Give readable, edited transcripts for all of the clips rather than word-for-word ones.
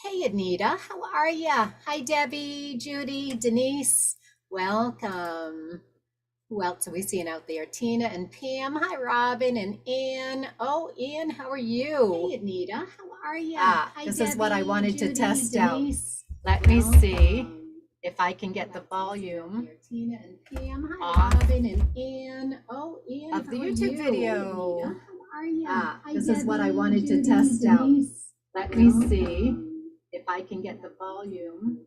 Hey Anita, how are ya? Hi Debbie, Judy, Denise, welcome. Who else are we seeing out there? Tina and Pam. Hi Robin and Ann. Oh, Ann, how are you? Hey Anita, how are ya? Hi This is what I Debbie, wanted to Judy, test out. Denise, Let me see welcome. if I can Who get the else are we seeing out volume there? Tina and Pam. Hi off Robin and Ann. Oh, Ann, of how the are YouTube you? Hey video. Anita, how are ya? Hi This is what I Debbie, wanted to Judy, test out. Denise, Let me see welcome. if I can get the volume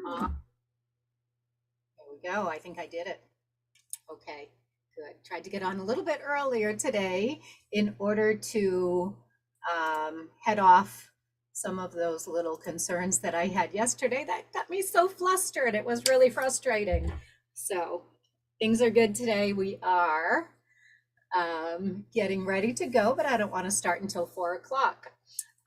off. There we go. I think I did it. Okay, good. Tried to get on a little bit earlier today in order to head off some of those little concerns that I had yesterday that got me so flustered. It was really frustrating. So things are good today. We are getting ready to go, but I don't want to start until 4 o'clock.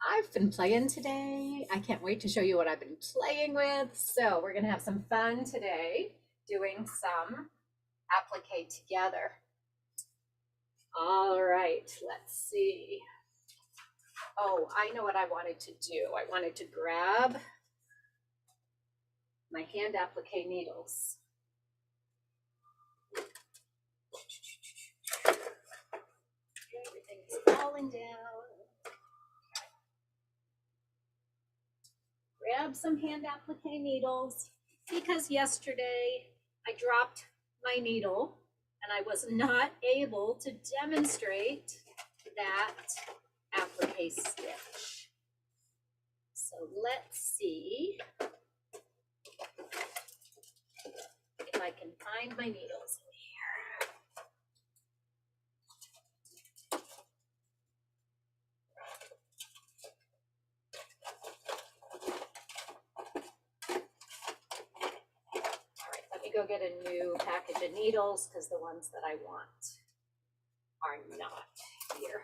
I've been playing today. I can't wait to show you what I've been playing with. So we're gonna have some fun today doing some applique together. All right, let's see. Oh, I know what I wanted to do. I wanted to grab my hand applique needles. Everything's falling down. Grab some hand applique needles because yesterday I dropped my needle and I was not able to demonstrate that applique stitch. So let's see if I can find my needles in here. All right, let me go get a new package of needles because the ones that I want are not here.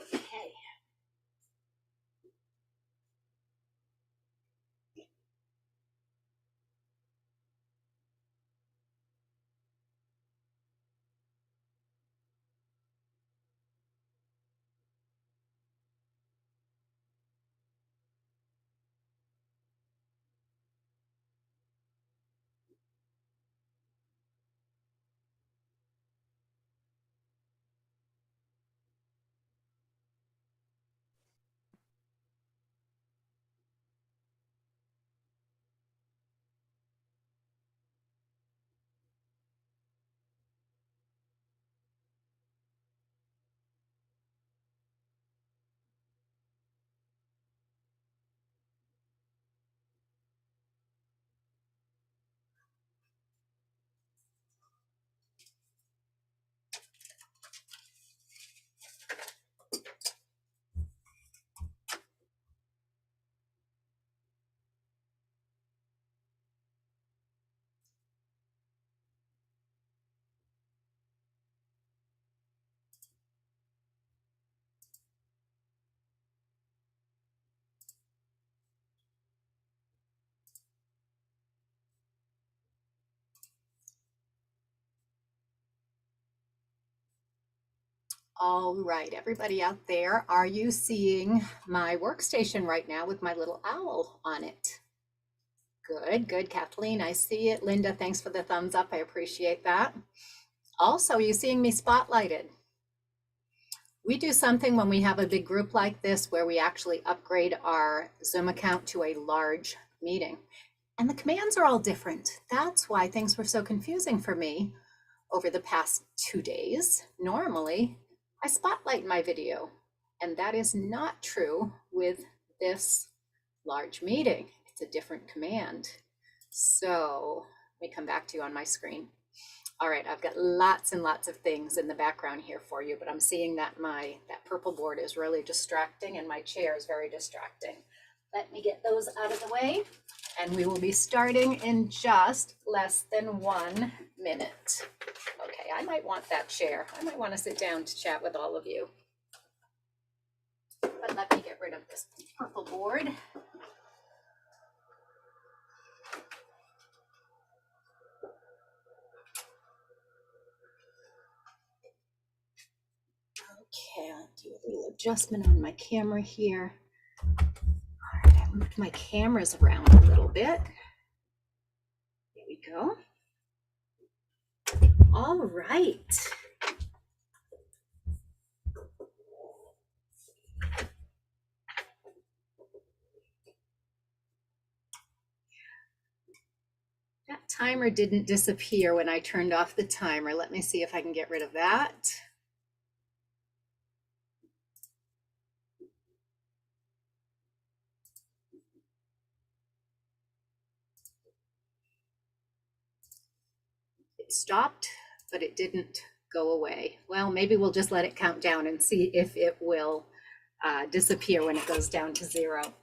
Okay. All right, everybody out there, are you seeing my workstation right now with my little owl on it? Good, good, Kathleen, I see it. Linda, thanks for the thumbs up. I appreciate that. Also, are you seeing me spotlighted? We do something when we have a big group like this where we actually upgrade our Zoom account to a large meeting. And the commands are all different. That's why things were so confusing for me over the past 2 days. Normally, I spotlight my video, and that is not true with this large meeting. It's a different command. So let me come back to you on my screen. All right, I've got lots and lots of things in the background here for you, but I'm seeing that that purple board is really distracting and my chair is very distracting. Let me get those out of the way and we will be starting in just less than 1 minute. Okay, I might want that chair. I might want to sit down to chat with all of you. But let me get rid of this purple board. adjustment on my camera here. All right, I moved my cameras around a little bit. There we go. All right. That timer didn't disappear when I turned off the timer. Let me see if I can get rid of that. It stopped, but it didn't go away. Well, maybe we'll just let it count down and see if it will disappear when it goes down to 0.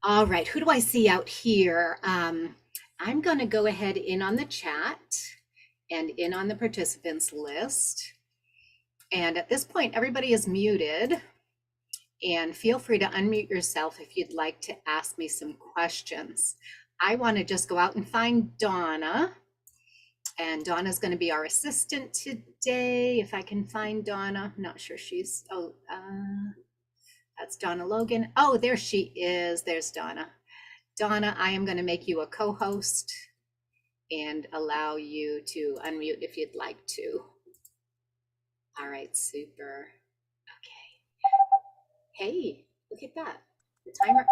All right, who do I see out here? I'm going to go ahead in on the chat and in on the participants list. And at this point, everybody is muted. And feel free to unmute yourself if you'd like to ask me some questions. I want to just go out and find Donna. And Donna's going to be our assistant today. If I can find Donna, I'm not sure she's, that's Donna Logan. Oh, there she is. There's Donna. Donna, I am going to make you a co-host and allow you to unmute if you'd like to. All right, super. Okay. Hey, look at that. The timer.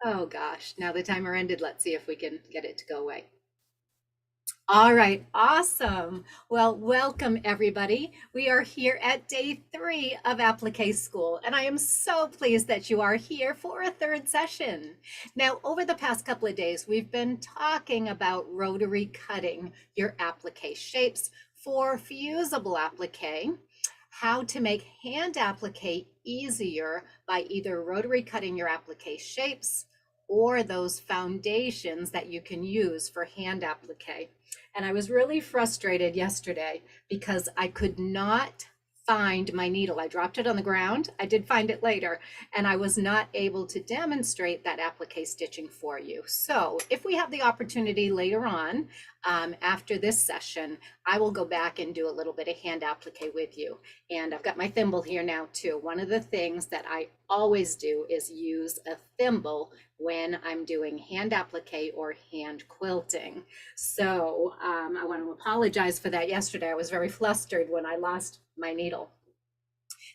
Oh gosh, now the timer ended. Let's see if we can get it to go away. All right, awesome. Well, welcome everybody. We are here at day 3 of Applique School, and I am so pleased that you are here for a 3rd session. Now, over the past couple of days, we've been talking about rotary cutting your applique shapes for fusible applique, how to make hand applique easier by either rotary cutting your applique shapes or those foundations that you can use for hand applique. And I was really frustrated yesterday because I could not find my needle. I dropped it on the ground. I did find it later, and I was not able to demonstrate that applique stitching for you. So if we have the opportunity later on, after this session, I will go back and do a little bit of hand applique with you. And I've got my thimble here now too. One of the things that I always do is use a thimble when I'm doing hand applique or hand quilting. So I want to apologize for that yesterday. I was very flustered when I lost my needle.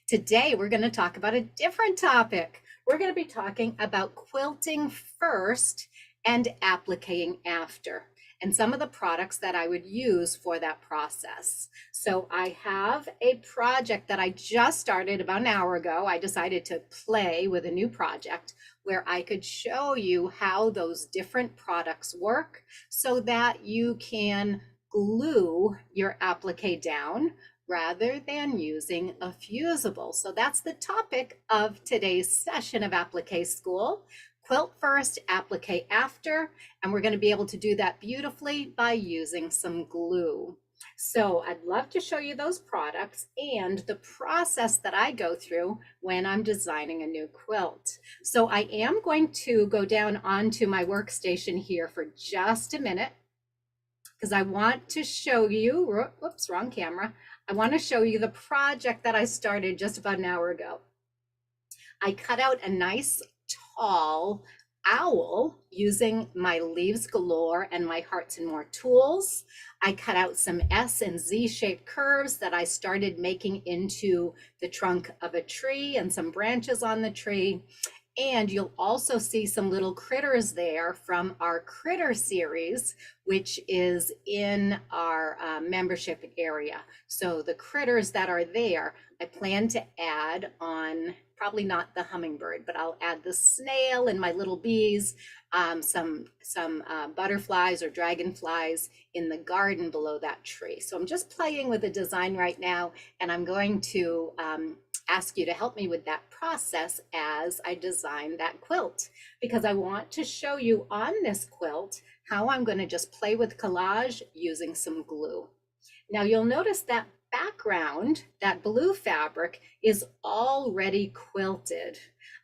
Today, we're going to talk about a different topic. We're going to be talking about quilting first and appliquing after, and some of the products that I would use for that process. So I have a project that I just started about an hour ago. I decided to play with a new project where I could show you how those different products work so that you can glue your applique down rather than using a fusible. So that's the topic of today's session of Applique School. Quilt first, applique after, and we're going to be able to do that beautifully by using some glue. So I'd love to show you those products and the process that I go through when I'm designing a new quilt. So I am going to go down onto my workstation here for just a minute because I want to show you, whoops, wrong camera. I want to show you the project that I started just about an hour ago. I cut out a nice tall owl using my Leaves Galore and my Hearts and More tools. I cut out some S and Z shaped curves that I started making into the trunk of a tree and some branches on the tree. And you'll also see some little critters there from our critter series, which is in our membership area. So the critters that are there, I plan to add on, probably not the hummingbird, but I'll add the snail and my little bees, some butterflies or dragonflies in the garden below that tree. So I'm just playing with the design right now, and I'm going to ask you to help me with that process as I design that quilt, because I want to show you on this quilt how I'm going to just play with collage using some glue. Now you'll notice that background, that blue fabric, is already quilted.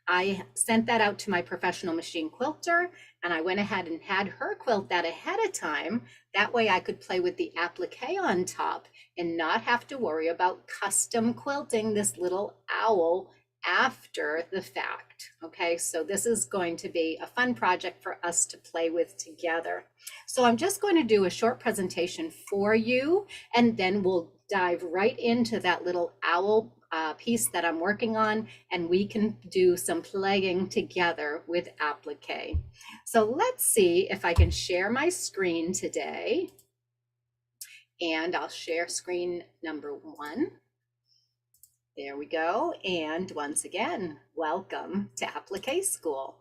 I sent that out to my professional machine quilter, and I went ahead and had her quilt that ahead of time. That way I could play with the applique on top and not have to worry about custom quilting this little owl after the fact. Okay, so this is going to be a fun project for us to play with together. So I'm just going to do a short presentation for you, and then we'll dive right into that little owl piece that I'm working on, and we can do some playing together with applique. So let's see if I can share my screen today. And I'll share screen number 1. There we go. And once again, welcome to Applique School.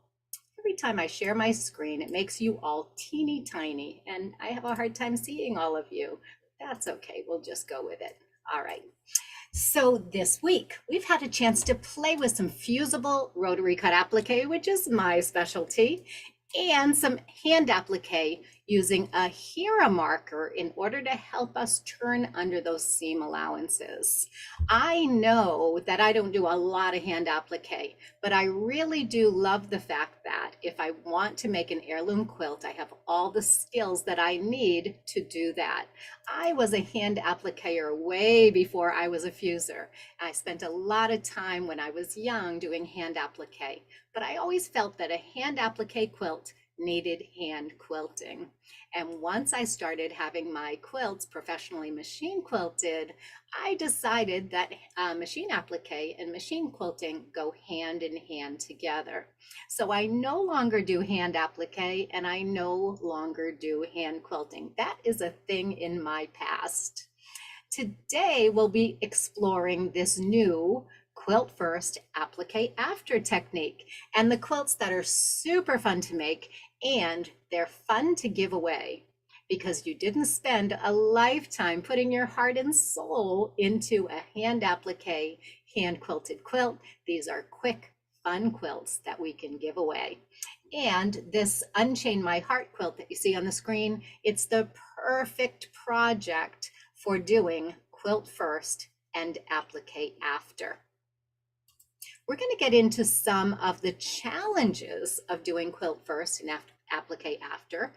Every time I share my screen, it makes you all teeny tiny, and I have a hard time seeing all of you. That's okay, we'll just go with it. All right. So this week, we've had a chance to play with some fusible rotary cut applique, which is my specialty, and some hand applique using a Hera marker in order to help us turn under those seam allowances. I know that I don't do a lot of hand applique, but I really do love the fact that if I want to make an heirloom quilt, I have all the skills that I need to do that. I was a hand appliquer way before I was a fuser. I spent a lot of time when I was young doing hand applique, but I always felt that a hand applique quilt needed hand quilting. And once I started having my quilts professionally machine quilted, I decided that machine applique and machine quilting go hand in hand together. So I no longer do hand applique, and I no longer do hand quilting. That is a thing in my past. Today, we'll be exploring this new quilt first, applique after technique, and the quilts that are super fun to make, and they're fun to give away because you didn't spend a lifetime putting your heart and soul into a hand applique, hand quilted quilt. These are quick, fun quilts that we can give away. And this Unchain My Heart quilt that you see on the screen, it's the perfect project for doing quilt first and applique after. We're going to get into some of the challenges of doing quilt first and applique after,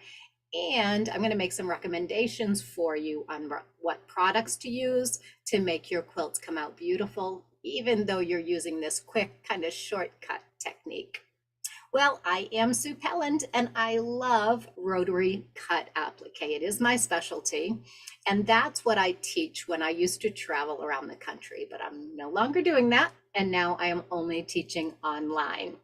and I'm going to make some recommendations for you on what products to use to make your quilts come out beautiful, even though you're using this quick kind of shortcut technique. Well, I am Sue Pelland, and I love Rotary Cut Applique. It is my specialty, and that's what I teach when I used to travel around the country, but I'm no longer doing that, and now I am only teaching online.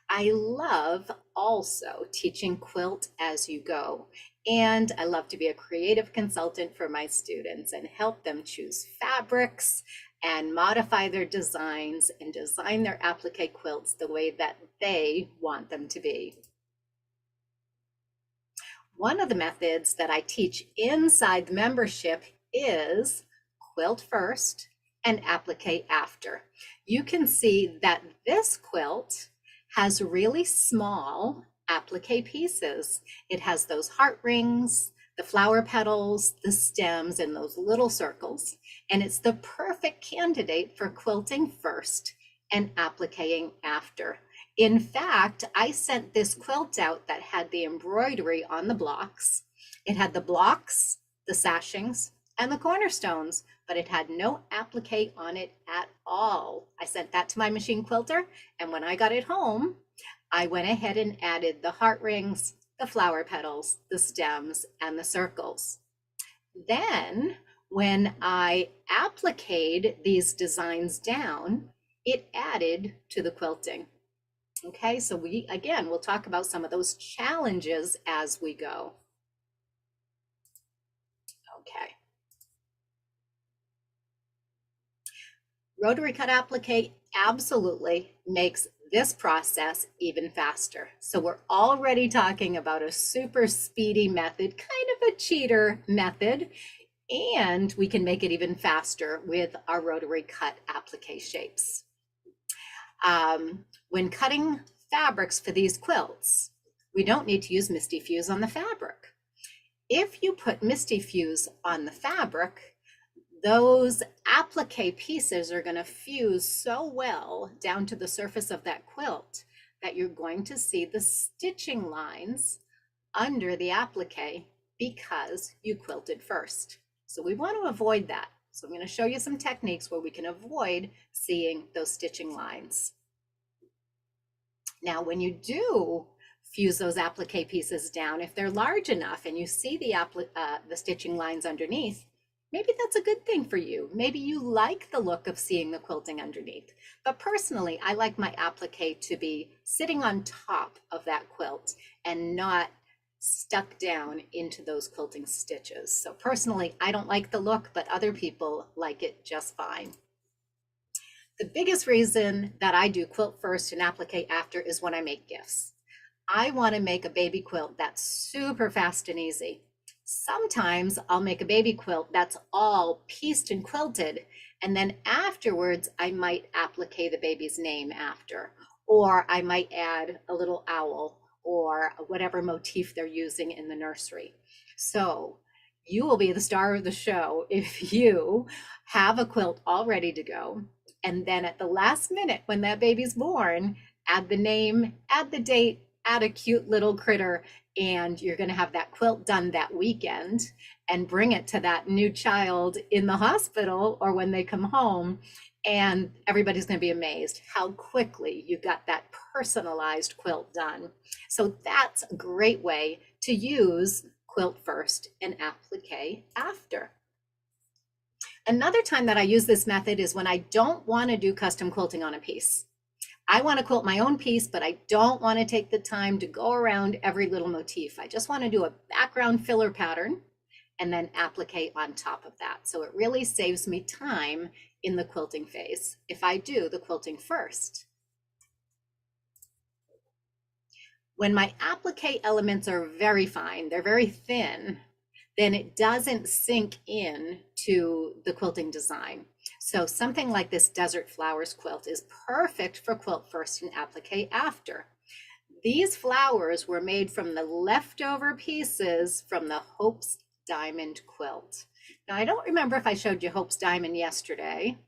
I love also teaching quilt as you go, and I love to be a creative consultant for my students and help them choose fabrics and modify their designs and design their applique quilts the way that they want them to be. One of the methods that I teach inside the membership is quilt first and applique after. You can see that this quilt has really small applique pieces. It has those heart rings, the flower petals, the stems, and those little circles. And it's the perfect candidate for quilting first and appliquing after. In fact, I sent this quilt out that had the embroidery on the blocks. It had the blocks, the sashings, and the cornerstones, but it had no applique on it at all. I sent that to my machine quilter, and when I got it home, I went ahead and added the heart rings, the flower petals, the stems, and the circles. Then, when I appliqued these designs down, it added to the quilting. Okay, so we'll talk about some of those challenges as we go. Okay. Rotary Cut Applique absolutely makes this process even faster. So we're already talking about a super speedy method, kind of a cheater method, and we can make it even faster with our Rotary Cut Applique shapes. When cutting fabrics for these quilts, we don't need to use Misty Fuse on the fabric. If you put Misty Fuse on the fabric, those applique pieces are going to fuse so well down to the surface of that quilt that you're going to see the stitching lines under the applique because you quilted first. So we want to avoid that. So I'm going to show you some techniques where we can avoid seeing those stitching lines. Now, when you do fuse those applique pieces down, if they're large enough and you see the stitching lines underneath, maybe that's a good thing for you. Maybe you like the look of seeing the quilting underneath. But personally, I like my applique to be sitting on top of that quilt and not stuck down into those quilting stitches. So personally, I don't like the look, but other people like it just fine. The biggest reason that I do quilt first and applique after is when I make gifts. I want to make a baby quilt that's super fast and easy. Sometimes I'll make a baby quilt that's all pieced and quilted, and then afterwards I might applique the baby's name after, or I might add a little owl or whatever motif they're using in the nursery. So you will be the star of the show if you have a quilt all ready to go, and then at the last minute when that baby's born, add the name, add the date, add a cute little critter, and you're going to have that quilt done that weekend and bring it to that new child in the hospital or when they come home. And everybody's going to be amazed how quickly you got that personalized quilt done. So that's a great way to use quilt first and applique after. Another time that I use this method is when I don't want to do custom quilting on a piece. I want to quilt my own piece, but I don't want to take the time to go around every little motif. I just want to do a background filler pattern and then applique on top of that. So it really saves me time in the quilting phase if I do the quilting first. When my applique elements are very fine, they're very thin, then it doesn't sink in to the quilting design. So something like this Desert Flowers quilt is perfect for quilt first and applique after. These flowers were made from the leftover pieces from the Hope's Diamond quilt. Now, I don't remember if I showed you Hope's Diamond yesterday.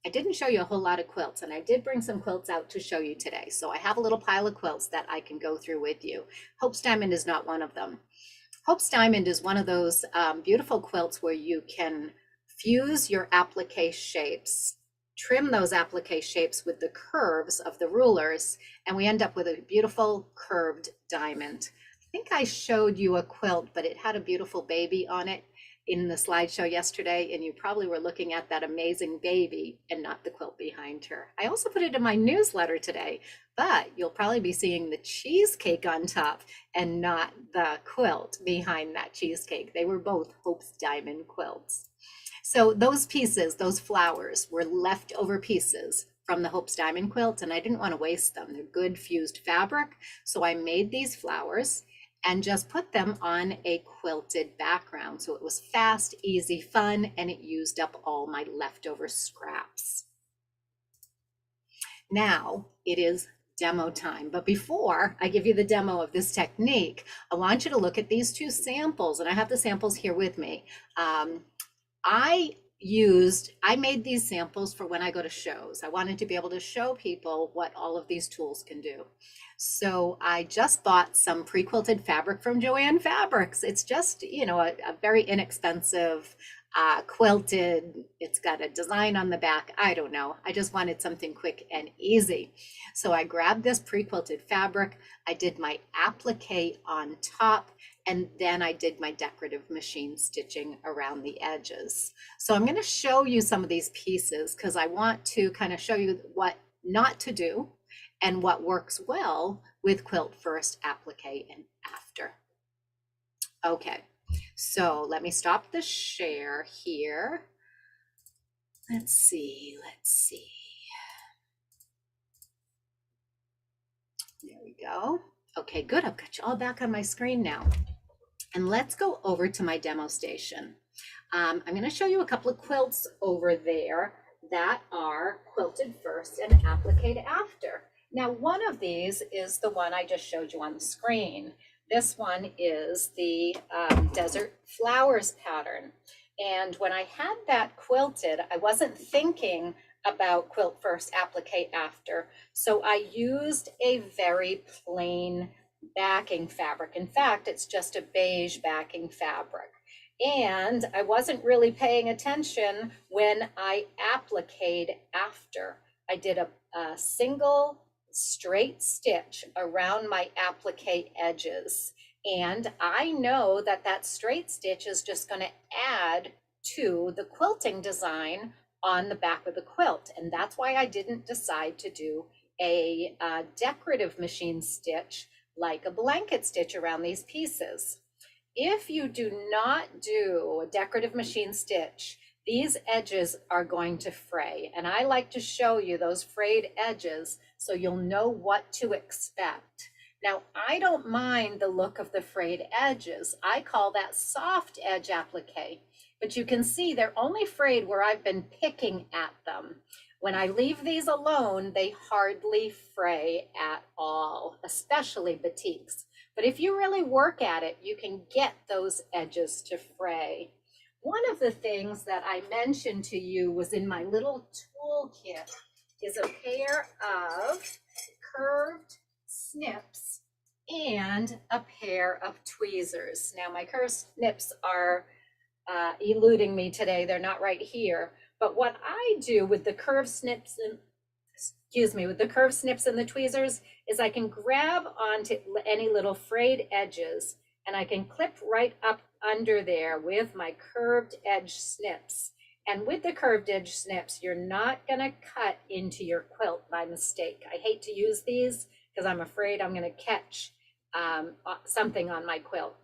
I didn't show you a whole lot of quilts, and I did bring some quilts out to show you today. So I have a little pile of quilts that I can go through with you. Hope's Diamond is not one of them. Hope's Diamond is one of those beautiful quilts where you can fuse your applique shapes, trim those applique shapes with the curves of the rulers, and we end up with a beautiful curved diamond. I think I showed you a quilt, but it had a beautiful baby on it in the slideshow yesterday, and you probably were looking at that amazing baby and not the quilt behind her. I also put it in my newsletter today, but you'll probably be seeing the cheesecake on top and not the quilt behind that cheesecake. They were both Hope's Diamond quilts. So those pieces, those flowers, were leftover pieces from the Hope's Diamond quilt, and I didn't want to waste them. They're good fused fabric, so I made these flowers and just put them on a quilted background. So it was fast, easy, fun, and it used up all my leftover scraps. Now it is demo time, but before I give you the demo of this technique, I want you to look at these two samples, and I have the samples here with me. I made these samples for when I go to shows. I wanted to be able to show people what all of these tools can do. So I just bought some pre-quilted fabric from Joann Fabrics. It's just, you know, a very inexpensive quilted. It's got a design on the back. I don't know. I just wanted something quick and easy. So I grabbed this pre-quilted fabric. I did my applique on top, and then I did my decorative machine stitching around the edges. So I'm going to show you some of these pieces because I want to kind of show you what not to do and what works well with quilt first, applique, and after. Okay, so let me stop the share here. Let's see. There we go. Okay, good. I've got you all back on my screen now. And let's go over to my demo station. I'm going to show you a couple of quilts over there that are quilted first and appliqued after. Now, one of these is the one I just showed you on the screen. This one is the Desert Flowers pattern. And when I had that quilted, I wasn't thinking about quilt first, applique after. So I used a very plain backing fabric. In fact, it's just a beige backing fabric. And I wasn't really paying attention when I appliqued after. I did a single straight stitch around my applique edges. And I know that that straight stitch is just going to add to the quilting design on the back of the quilt. And that's why I didn't decide to do a decorative machine stitch like a blanket stitch around these pieces. If you do not do a decorative machine stitch, these edges are going to fray. And I like to show you those frayed edges so you'll know what to expect. Now, I don't mind the look of the frayed edges. I call that soft edge applique, but you can see they're only frayed where I've been picking at them. When I leave these alone, they hardly fray at all, especially batiks. But if you really work at it, you can get those edges to fray. One of the things that I mentioned to you was in my little toolkit is a pair of curved snips and a pair of tweezers. Now my curved snips are eluding me today. They're not right here. But what I do with the curved snips and with the curved snips and the tweezers is I can grab onto any little frayed edges and I can clip right up under there with my curved edge snips. And with the curved edge snips, you're not going to cut into your quilt by mistake. I hate to use these because I'm afraid I'm going to catch something on my quilt.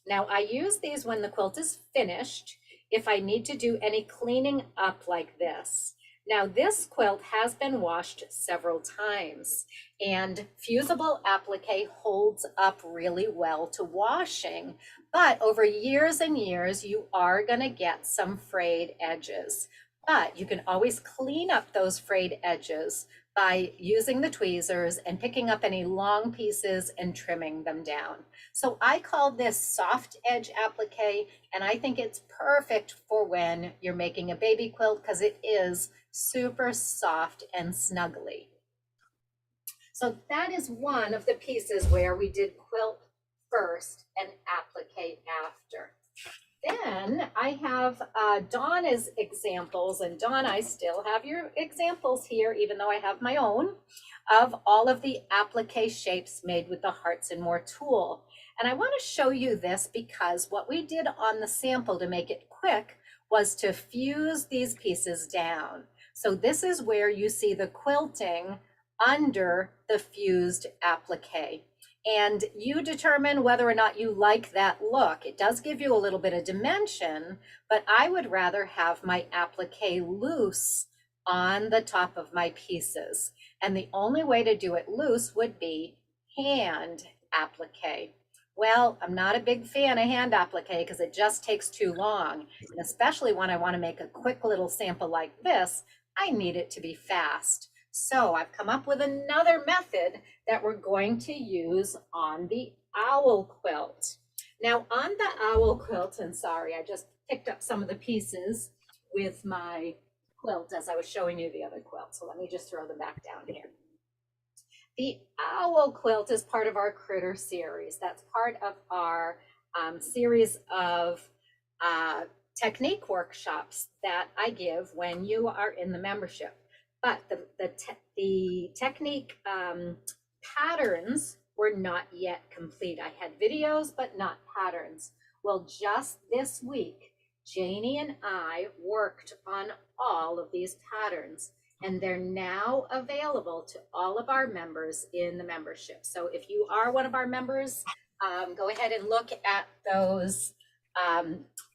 Now I use these when the quilt is finished if I need to do any cleaning up like this. Now this quilt has been washed several times and Fusible Applique holds up really well to washing, but over years and years you are going to get some frayed edges. But you can always clean up those frayed edges by using the tweezers and picking up any long pieces and trimming them down. So I call this soft edge applique, and I think it's perfect for when you're making a baby quilt because it is super soft and snuggly. So that is one of the pieces where we did quilt first and applique after. Then I have Donna's examples, and Dawn, I still have your examples here, even though I have my own, of all of the applique shapes made with the Hearts and More tool. And I want to show you this because what we did on the sample to make it quick was to fuse these pieces down. So this is where you see the quilting under the fused applique. And you determine whether or not you like that look. It does give you a little bit of dimension, but I would rather have my applique loose on the top of my pieces. And the only way to do it loose would be hand applique. Well, I'm not a big fan of hand applique because it just takes too long. And especially when I want to make a quick little sample like this, I need it to be fast. So I've come up with another method that we're going to use on the Owl Quilt. Now on the Owl Quilt, and sorry, I just picked up some of the pieces with my quilt as I was showing you the other quilt. So let me just throw them back down here. The Owl Quilt is part of our Critter series. That's part of our series of technique workshops that I give when you are in the membership. But the technique patterns were not yet complete. I had videos, but not patterns. Well, just this week, Janie and I worked on all of these patterns, and they're now available to all of our members in the membership. So if you are one of our members, go ahead and look at those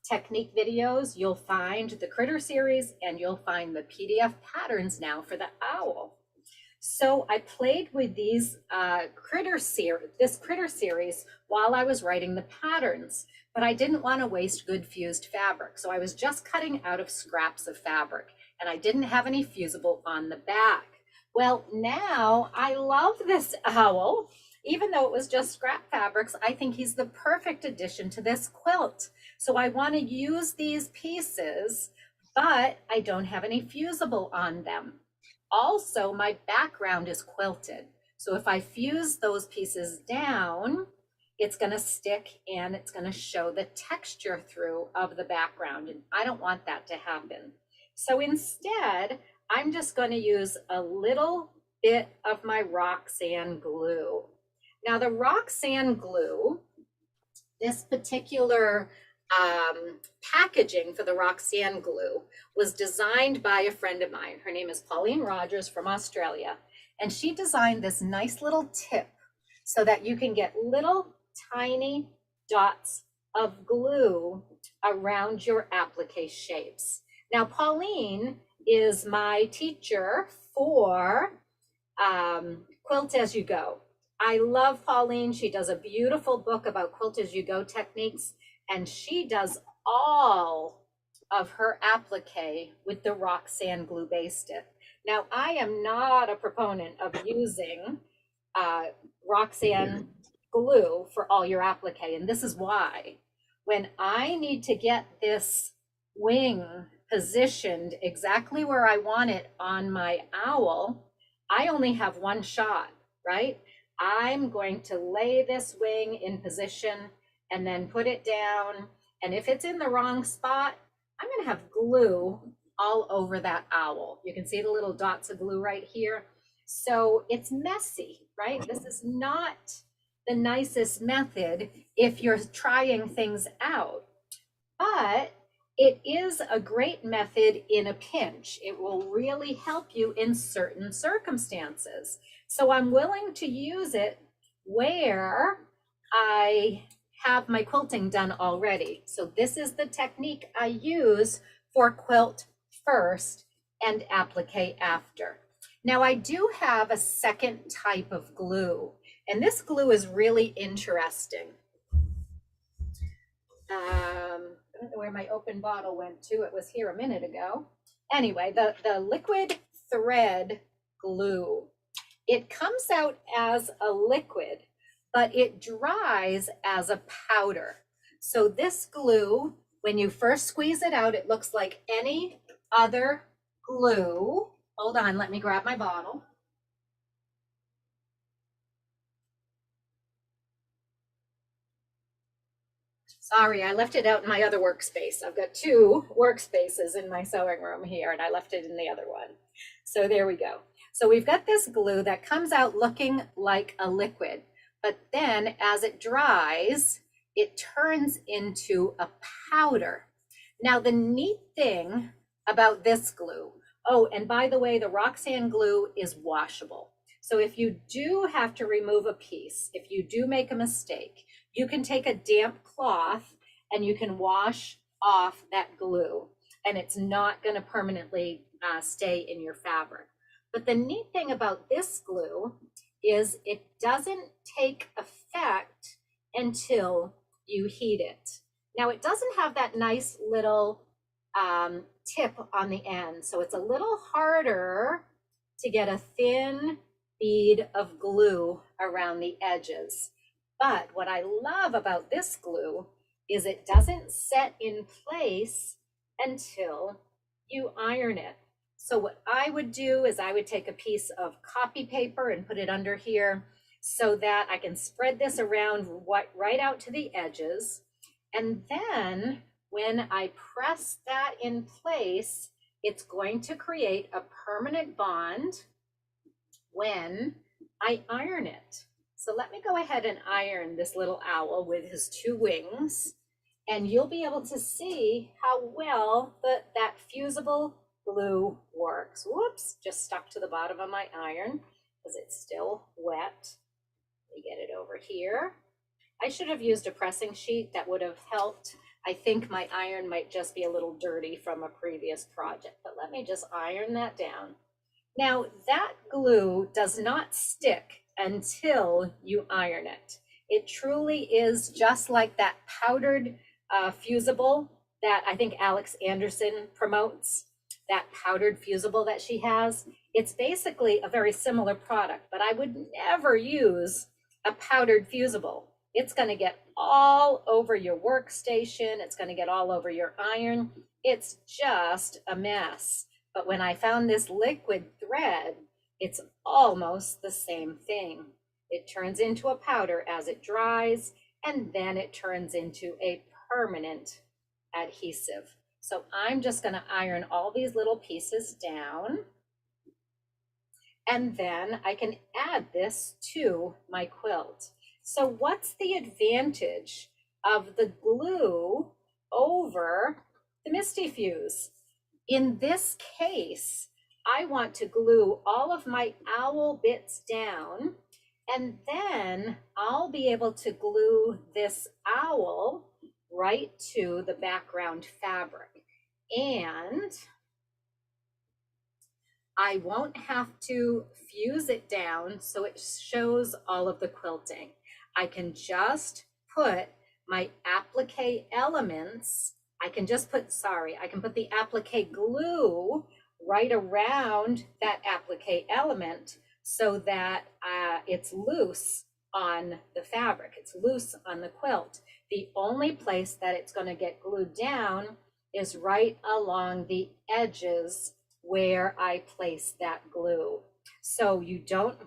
technique videos. You'll find the Critter series and you'll find the PDF patterns now for the owl. So I played with these Critter series while I was writing the patterns, but I didn't want to waste good fused fabric. So I was just cutting out of scraps of fabric and I didn't have any fusible on the back. Well, now I love this owl. Even though it was just scrap fabrics, I think he's the perfect addition to this quilt. So I want to use these pieces, but I don't have any fusible on them. Also, my background is quilted. So if I fuse those pieces down, it's going to stick and it's going to show the texture through of the background. And I don't want that to happen. So instead, I'm just going to use a little bit of my Roxanne glue. Now the Roxanne glue, this particular packaging for the Roxanne glue was designed by a friend of mine. Her name is Pauline Rogers from Australia. And she designed this nice little tip so that you can get little tiny dots of glue around your applique shapes. Now, Pauline is my teacher for Quilt As You Go. I love Pauline. She does a beautiful book about quilt as you go techniques, and she does all of her applique with the Roxanne glue based it. Now, I am not a proponent of using Roxanne glue for all your applique, and this is why. When I need to get this wing positioned exactly where I want it on my owl, I only have one shot, right? I'm going to lay this wing in position and then put it down. And if it's in the wrong spot, I'm going to have glue all over that owl. You can see the little dots of glue right here. So it's messy, right? This is not the nicest method if you're trying things out, but it is a great method in a pinch. It will really help you in certain circumstances. So I'm willing to use it where I have my quilting done already. So this is the technique I use for quilt first and applique after. Now I do have a second type of glue, and this glue is really interesting. I don't know where my open bottle went to. It was here a minute ago. Anyway, the liquid thread glue. It comes out as a liquid, but it dries as a powder. So this glue, when you first squeeze it out, it looks like any other glue. Hold on, let me grab my bottle. Sorry, I left it out in my other workspace. I've got two workspaces in my sewing room here, and I left it in the other one. So there we go. So we've got this glue that comes out looking like a liquid, but then as it dries, it turns into a powder. Now, the neat thing about this glue, oh, and by the way, the Roxanne glue is washable. So if you do have to remove a piece, if you do make a mistake, you can take a damp cloth and you can wash off that glue, and it's not going to permanently stay in your fabric. But the neat thing about this glue is it doesn't take effect until you heat it. Now, it doesn't have that nice little tip on the end, so it's a little harder to get a thin bead of glue around the edges. But what I love about this glue is it doesn't set in place until you iron it. So what I would do is I would take a piece of copy paper and put it under here so that I can spread this around right out to the edges. And then when I press that in place, it's going to create a permanent bond when I iron it. So let me go ahead and iron this little owl with his two wings, and you'll be able to see how well that fusible glue works. Whoops, just stuck to the bottom of my iron because it's still wet. Let me get it over here. I should have used a pressing sheet. That would have helped. I think my iron might just be a little dirty from a previous project, but let me just iron that down. Now, that glue does not stick until you iron it. It truly is just like that powdered fusible that I think Alex Anderson promotes, that powdered fusible that she has. It's basically a very similar product, but I would never use a powdered fusible. It's going to get all over your workstation. It's going to get all over your iron. It's just a mess. But when I found this liquid thread, it's almost the same thing. It turns into a powder as it dries, and then it turns into a permanent adhesive. So I'm just going to iron all these little pieces down. And then I can add this to my quilt. So what's the advantage of the glue over the Misty Fuse? In this case, I want to glue all of my owl bits down, and then I'll be able to glue this owl right to the background fabric. And I won't have to fuse it down so it shows all of the quilting. I can just put my applique elements, I can put the applique glue right around that applique element so that it's loose on the fabric, it's loose on the quilt. The only place that it's going to get glued down is right along the edges where I place that glue. So you don't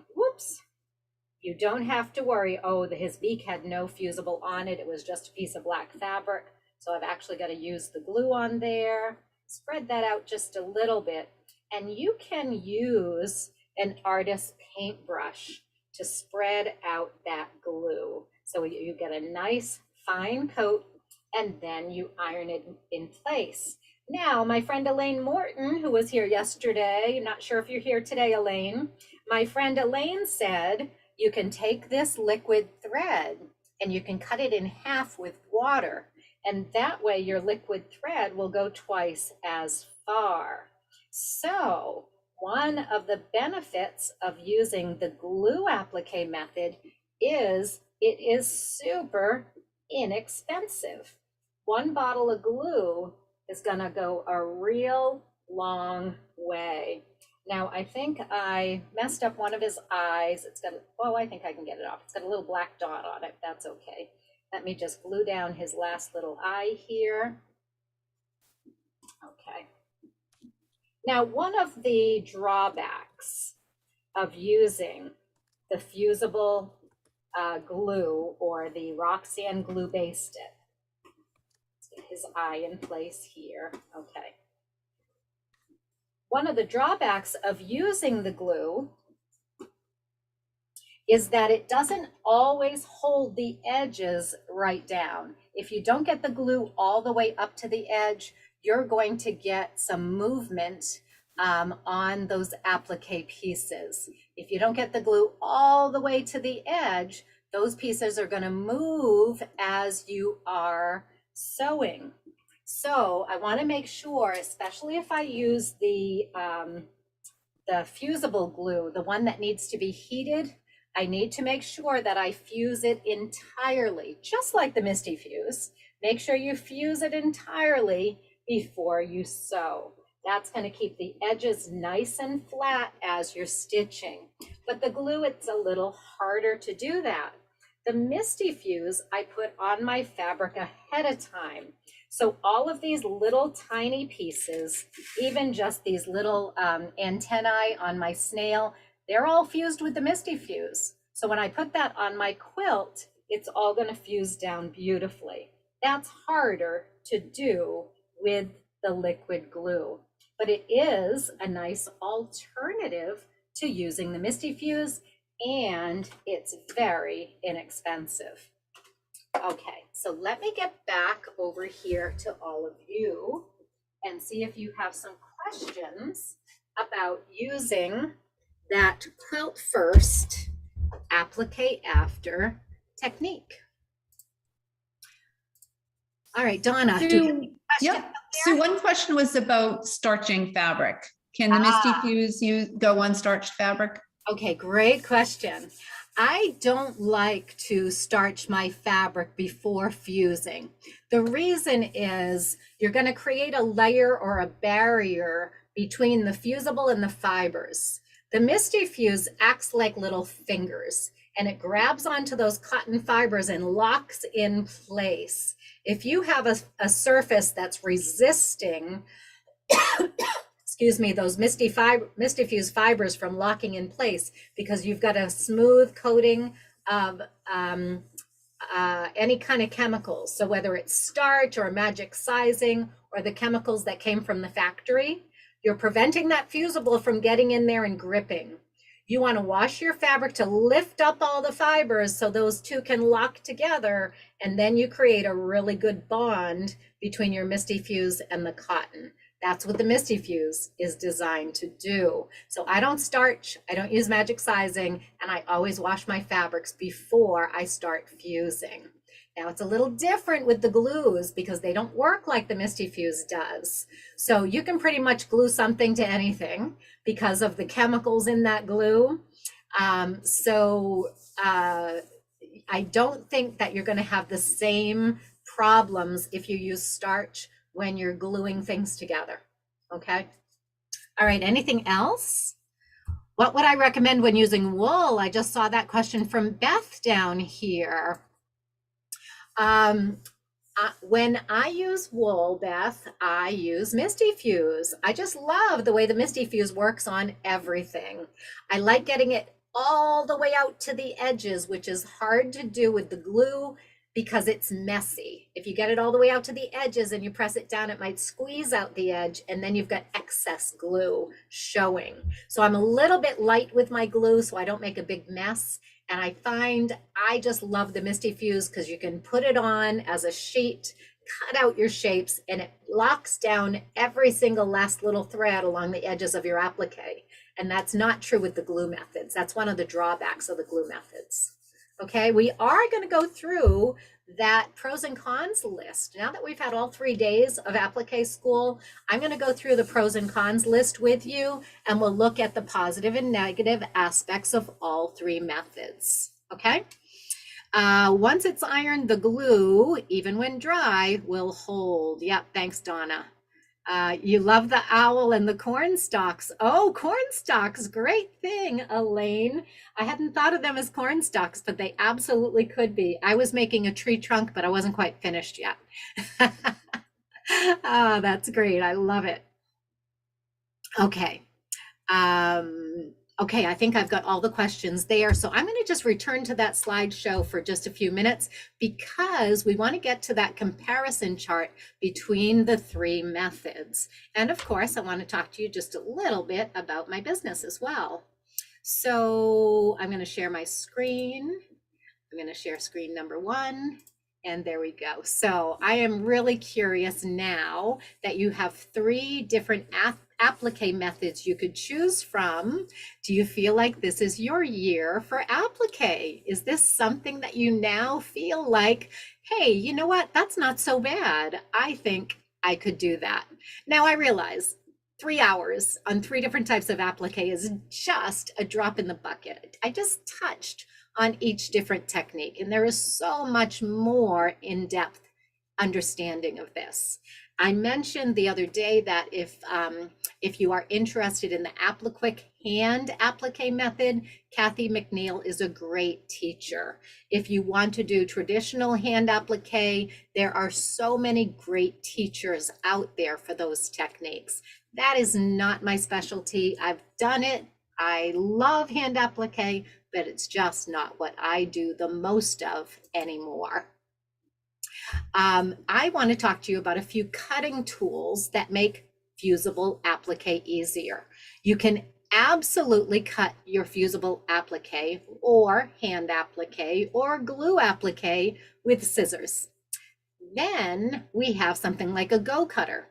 have to worry, oh, his beak had no fusible on it. It was just a piece of black fabric. So I've actually got to use the glue on there, spread that out just a little bit. And you can use an artist's paintbrush to spread out that glue. So you get a nice fine coat, and then you iron it in place. Now, my friend Elaine Morton, who was here yesterday, I'm not sure if you're here today, Elaine. My friend Elaine said you can take this liquid thread and you can cut it in half with water. And that way your liquid thread will go twice as far. So one of the benefits of using the glue applique method is it is super inexpensive. One bottle of glue is gonna go a real long way. Now, I think I messed up one of his eyes. It's got, oh, I think I can get it off. It's got a little black dot on it. That's okay. Let me just glue down his last little eye here. Okay. Now, one of the drawbacks of using the fusible glue or the Roxanne Glue Base Stick, let's get his eye in place here. Okay. One of the drawbacks of using the glue is that it doesn't always hold the edges right down. If you don't get the glue all the way up to the edge, you're going to get some movement on those applique pieces. If you don't get the glue all the way to the edge, those pieces are going to move as you are sewing. So I want to make sure, especially if I use the fusible glue, the one that needs to be heated, I need to make sure that I fuse it entirely, just like the Misty Fuse. Make sure you fuse it entirely before you sew. That's going to keep the edges nice and flat as you're stitching. But the glue, it's a little harder to do that. The Misty Fuse, I put on my fabric ahead of time. So all of these little tiny pieces, even just these little antennae on my snail, they're all fused with the Misty Fuse. So when I put that on my quilt, it's all going to fuse down beautifully. That's harder to do with the liquid glue, but it is a nice alternative to using the Misty Fuse, and it's very inexpensive. Okay, so let me get back over here to all of you and see if you have some questions about using that quilt first, applique after technique. All right, Donna, do you have any questions? So one question was about starching fabric. Can the Misty Fuse go on starched fabric? Okay, great question. I don't like to starch my fabric before fusing. The reason is you're going to create a layer or a barrier between the fusible and the fibers. The Misty Fuse acts like little fingers. and it grabs onto those cotton fibers and locks in place. If you have a surface that's resisting, excuse me, those Misty Fuse fibers from locking in place, because you've got a smooth coating of any kind of chemicals. So whether it's starch or magic sizing or the chemicals that came from the factory, you're preventing that fusible from getting in there and gripping. You want to wash your fabric to lift up all the fibers so those two can lock together, and then you create a really good bond between your Misty Fuse and the cotton. That's what the Misty Fuse is designed to do. So I don't starch, I don't use magic sizing, and I always wash my fabrics before I start fusing. Now it's a little different with the glues because they don't work like the Misty Fuse does. So you can pretty much glue something to anything because of the chemicals in that glue. I don't think that you're going to have the same problems if you use starch when you're gluing things together. Okay. All right. Anything else? What would I recommend when using wool? I just saw that question from Beth down here. When I use wool, Beth, I use Misty Fuse. I just love the way the Misty Fuse works on everything. I like getting it all the way out to the edges, which is hard to do with the glue because it's messy. If you get it all the way out to the edges and you press it down, it might squeeze out the edge, and then you've got excess glue showing. So I'm a little bit light with my glue so I don't make a big mess. And I find I just love the Misty Fuse because you can put it on as a sheet, cut out your shapes, and it locks down every single last little thread along the edges of your applique. And that's not true with the glue methods. That's one of the drawbacks of the glue methods. Okay, we are going to go through that pros and cons list. Now that we've had all 3 days of applique school, I'm going to go through the pros and cons list with you, and we'll look at the positive and negative aspects of all 3 methods. Okay. Once it's ironed, the glue, even when dry, will hold. Yep. Thanks, Donna. You love the owl and the corn stalks. Oh, corn stalks, great thing, Elaine. I hadn't thought of them as corn stalks, but they absolutely could be. I was making a tree trunk, but I wasn't quite finished yet. Oh, that's great. I love it. Okay. Okay, I think I've got all the questions there. So I'm going to just return to that slideshow for just a few minutes because we want to get to that comparison chart between the 3 methods. And of course, I want to talk to you just a little bit about my business as well. So I'm going to share my screen. I'm going to share screen number 1. And there we go. So I am really curious now that you have 3 different applique methods you could choose from. Do you feel like this is your year for applique? Is this something that you now feel like, hey, you know what? That's not so bad. I think I could do that. Now I realize 3 hours on 3 different types of applique is just a drop in the bucket. I just touched on each different technique, and there is so much more in-depth understanding of this. I mentioned the other day that if you are interested in the Applique hand applique method, Kathy McNeil is a great teacher. If you want to do traditional hand applique, there are so many great teachers out there for those techniques. That is not my specialty. I've done it. I love hand applique, but it's just not what I do the most of anymore. I want to talk to you about a few cutting tools that make fusible applique easier. You can absolutely cut your fusible applique or hand applique or glue applique with scissors. Then we have something like a go cutter,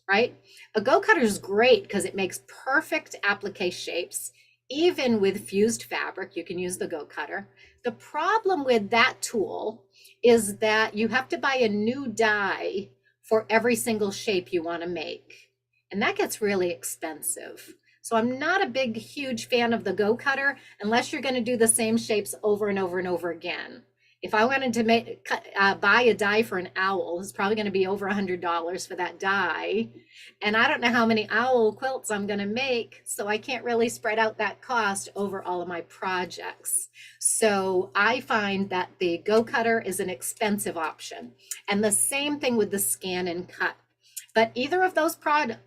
right? A go cutter is great because it makes perfect applique shapes. Even with fused fabric, you can use the go cutter. The problem with that tool is that you have to buy a new die for every single shape you want to make. And that gets really expensive. So I'm not a big, huge fan of the go cutter unless you're going to do the same shapes over and over and over again. If I wanted to buy a die for an owl, it's probably going to be over $100 for that die. And I don't know how many owl quilts I'm going to make, so I can't really spread out that cost over all of my projects. So I find that the Go Cutter is an expensive option. And the same thing with the Scan and Cut. But either of those products,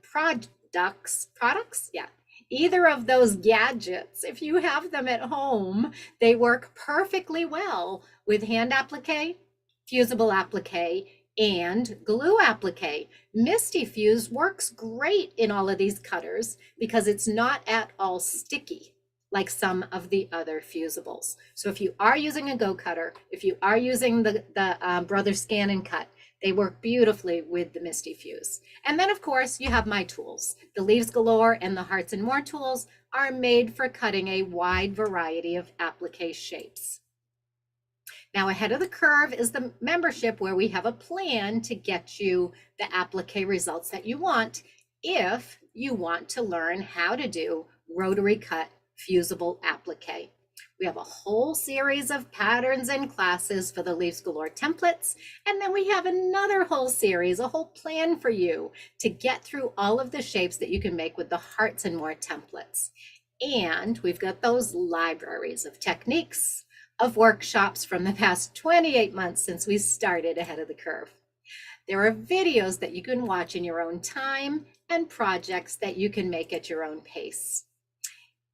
yeah, either of those gadgets, if you have them at home, they work perfectly well with hand applique, fusible applique, and glue applique. Misty Fuse works great in all of these cutters because it's not at all sticky like some of the other fusibles. So if you are using a Go Cutter, if you are using the Brother Scan and Cut, they work beautifully with the Misty Fuse. And then of course you have my tools. The Leaves Galore and the Hearts and More tools are made for cutting a wide variety of applique shapes. Now ahead of the curve is the membership where we have a plan to get you the applique results that you want if you want to learn how to do rotary cut fusible applique. We have a whole series of patterns and classes for the Leaves Galore templates. And then we have another whole series, a whole plan for you to get through all of the shapes that you can make with the Hearts and More templates. And we've got those libraries of techniques, of workshops from the past 28 months since we started ahead of the curve. There are videos that you can watch in your own time and projects that you can make at your own pace.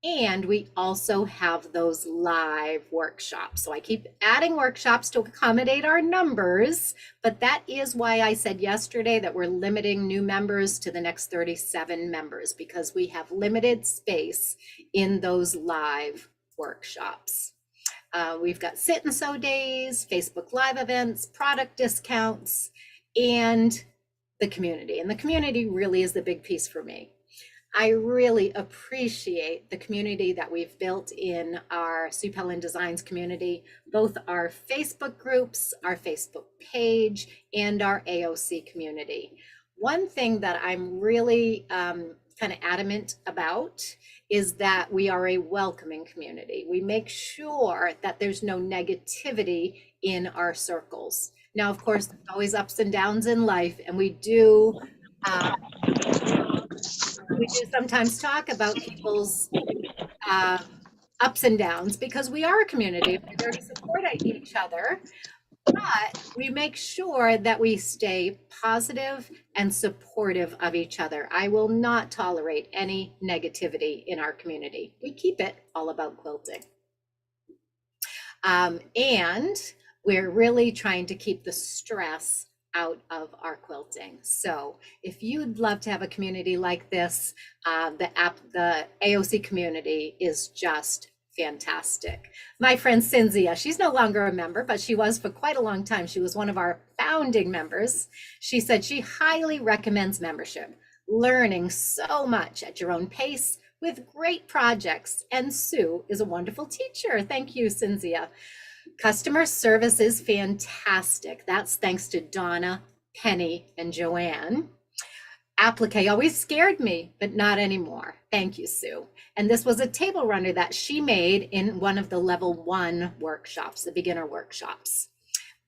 And we also have those live workshops. So I keep adding workshops to accommodate our numbers, but that is why I said yesterday that we're limiting new members to the next 37 members because we have limited space in those live workshops. We've got sit and sew days, Facebook Live events, product discounts, and the community. And the community really is the big piece for me. I really appreciate the community that we've built in our Sue Pellin Designs community, both our Facebook groups, our Facebook page, and our AOC community. One thing that I'm really kind of adamant about is that we are a welcoming community. We make sure that there's no negativity in our circles. Now, of course, there's always ups and downs in life, and we do sometimes talk about people's ups and downs because we are a community. We're there to support each other, but we make sure that we stay positive and supportive of each other. I will not tolerate any negativity in our community. We keep it all about quilting. And we're really trying to keep the stress out of our quilting. So if you'd love to have a community like this, the AOC community is just fantastic. My friend Cynthia, she's no longer a member, but she was for quite a long time. She was one of our founding members. She said she highly recommends membership, learning so much at your own pace with great projects. And Sue is a wonderful teacher. Thank you, Cynthia. Customer service is fantastic. That's thanks to Donna, Penny, and Joanne. Applique always scared me, but not anymore. Thank you, Sue. And this was a table runner that she made in one of the level 1 workshops, the beginner workshops.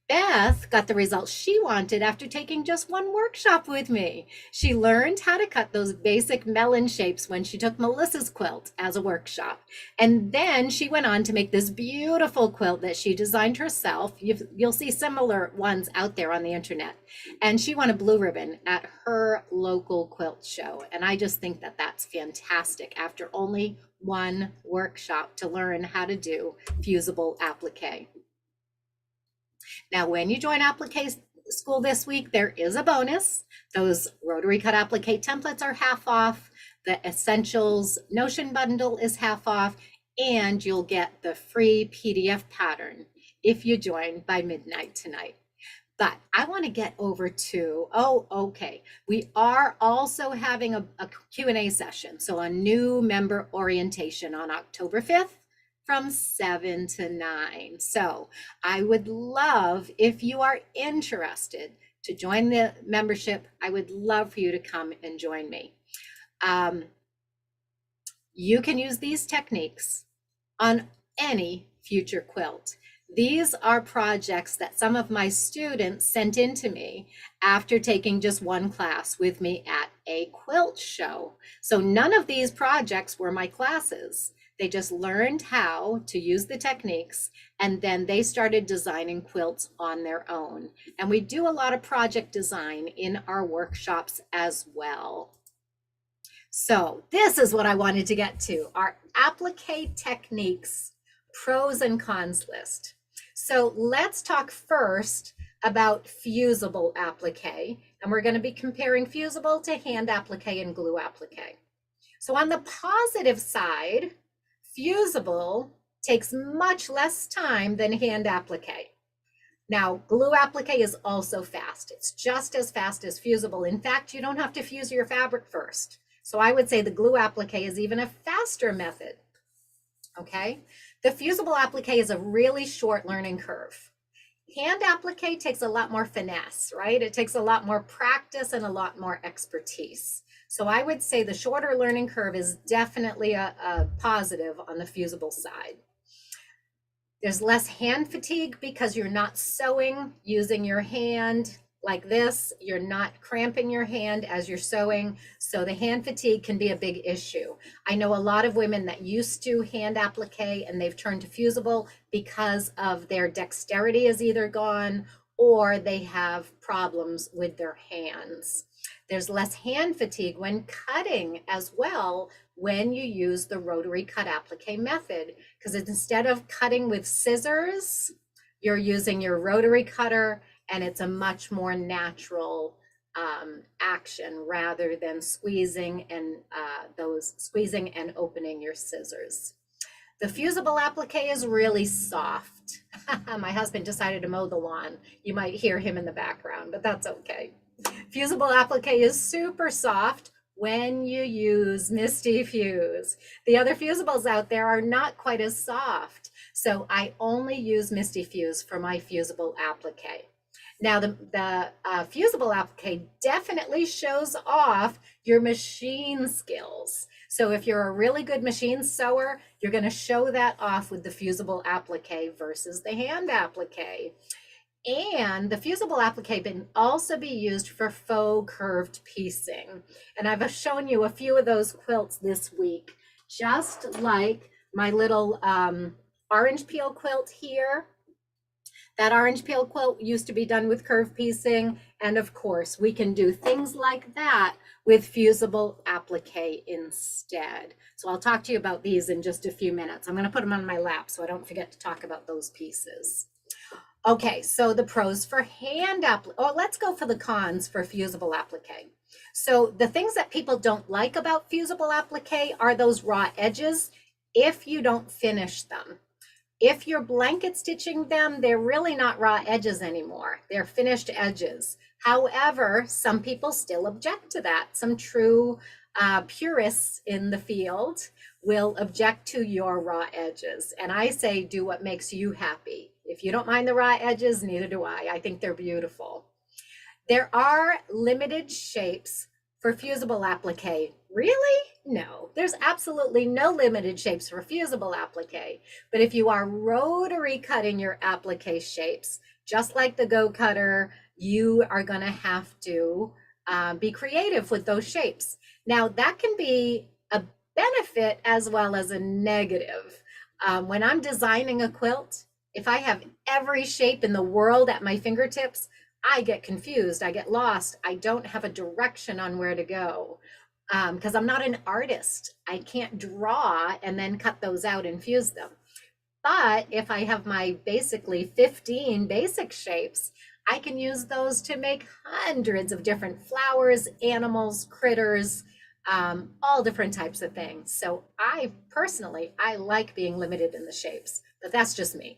Beth got the results she wanted after taking just one workshop with me. She learned how to cut those basic melon shapes when she took Melissa's quilt as a workshop. And then she went on to make this beautiful quilt that she designed herself. You'll see similar ones out there on the internet. And she won a blue ribbon at her local quilt show. And I just think that that's fantastic after only one workshop to learn how to do fusible applique. Now, when you join applique school this week, there is a bonus. Those Rotary Cut Applique templates are half off. The Essentials Notion bundle is half off, and you'll get the free PDF pattern if you join by midnight tonight. But I want to get over to, okay. We are also having a Q&A session. So a new member orientation on October 5th. From 7 to 9. So I would love, if you are interested to join the membership, I would love for you to come and join me. You can use these techniques on any future quilt. These are projects that some of my students sent in to me after taking just one class with me at a quilt show. So none of these projects were my classes. They just learned how to use the techniques, and then they started designing quilts on their own. And we do a lot of project design in our workshops as well. So this is what I wanted to get to, our applique techniques, pros and cons list. So let's talk first about fusible applique, and we're going to be comparing fusible to hand applique and glue applique. So on the positive side, fusible takes much less time than hand applique. Now, glue applique is also fast. It's just as fast as fusible. In fact, you don't have to fuse your fabric first. So I would say the glue applique is even a faster method. Okay, the fusible applique is a really short learning curve. Hand applique takes a lot more finesse, right? It takes a lot more practice and a lot more expertise. So I would say the shorter learning curve is definitely a positive on the fusible side. There's less hand fatigue because you're not sewing using your hand like this. You're not cramping your hand as you're sewing. So the hand fatigue can be a big issue. I know a lot of women that used to hand applique and they've turned to fusible because of their dexterity is either gone or they have problems with their hands. There's less hand fatigue when cutting as well when you use the rotary cut applique method, because instead of cutting with scissors, you're using your rotary cutter, and it's a much more natural action rather than squeezing and opening your scissors. The fusible applique is really soft. My husband decided to mow the lawn. You might hear him in the background, but that's okay. Fusible applique is super soft when you use Misty Fuse. The other fusibles out there are not quite as soft. So I only use Misty Fuse for my fusible applique. Now the fusible applique definitely shows off your machine skills. So if you're a really good machine sewer, you're going to show that off with the fusible applique versus the hand applique. And the fusible applique can also be used for faux curved piecing. And I've shown you a few of those quilts this week, just like my little orange peel quilt here. That orange peel quilt used to be done with curved piecing. And of course, we can do things like that with fusible applique instead. So I'll talk to you about these in just a few minutes. I'm going to put them on my lap so I don't forget to talk about those pieces. Okay, so the pros for hand applique. Oh, let's go for the cons for fusible applique. So the things that people don't like about fusible applique are those raw edges if you don't finish them. If you're blanket stitching them, they're really not raw edges anymore. They're finished edges. However, some people still object to that. Some true purists in the field will object to your raw edges. And I say, do what makes you happy. If you don't mind the raw edges, neither do I. I think they're beautiful. There are limited shapes for fusible applique. Really? No, there's absolutely no limited shapes for fusible applique. But if you are rotary cutting your applique shapes, just like the Go Cutter, you are going to have to be creative with those shapes. Now, that can be a benefit as well as a negative. When I'm designing a quilt, if I have every shape in the world at my fingertips, I get confused, I get lost, I don't have a direction on where to go because I'm not an artist. I can't draw and then cut those out and fuse them. But if I have my basically 15 basic shapes, I can use those to make hundreds of different flowers, animals, critters, all different types of things. So I personally like being limited in the shapes, but that's just me.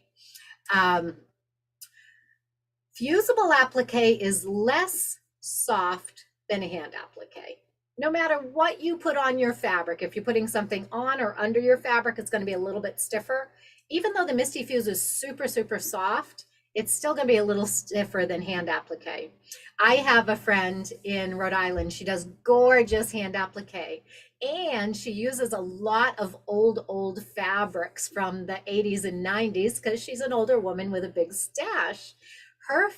Fusible applique is less soft than a hand applique. No matter what you put on your fabric, if you're putting something on or under your fabric, it's going to be a little bit stiffer. Even though the Misty Fuse is super, super soft, it's still going to be a little stiffer than hand applique. I have a friend in Rhode Island. She does gorgeous hand applique, and she uses a lot of old fabrics from the 80s and 90s because she's an older woman with a big stash. Her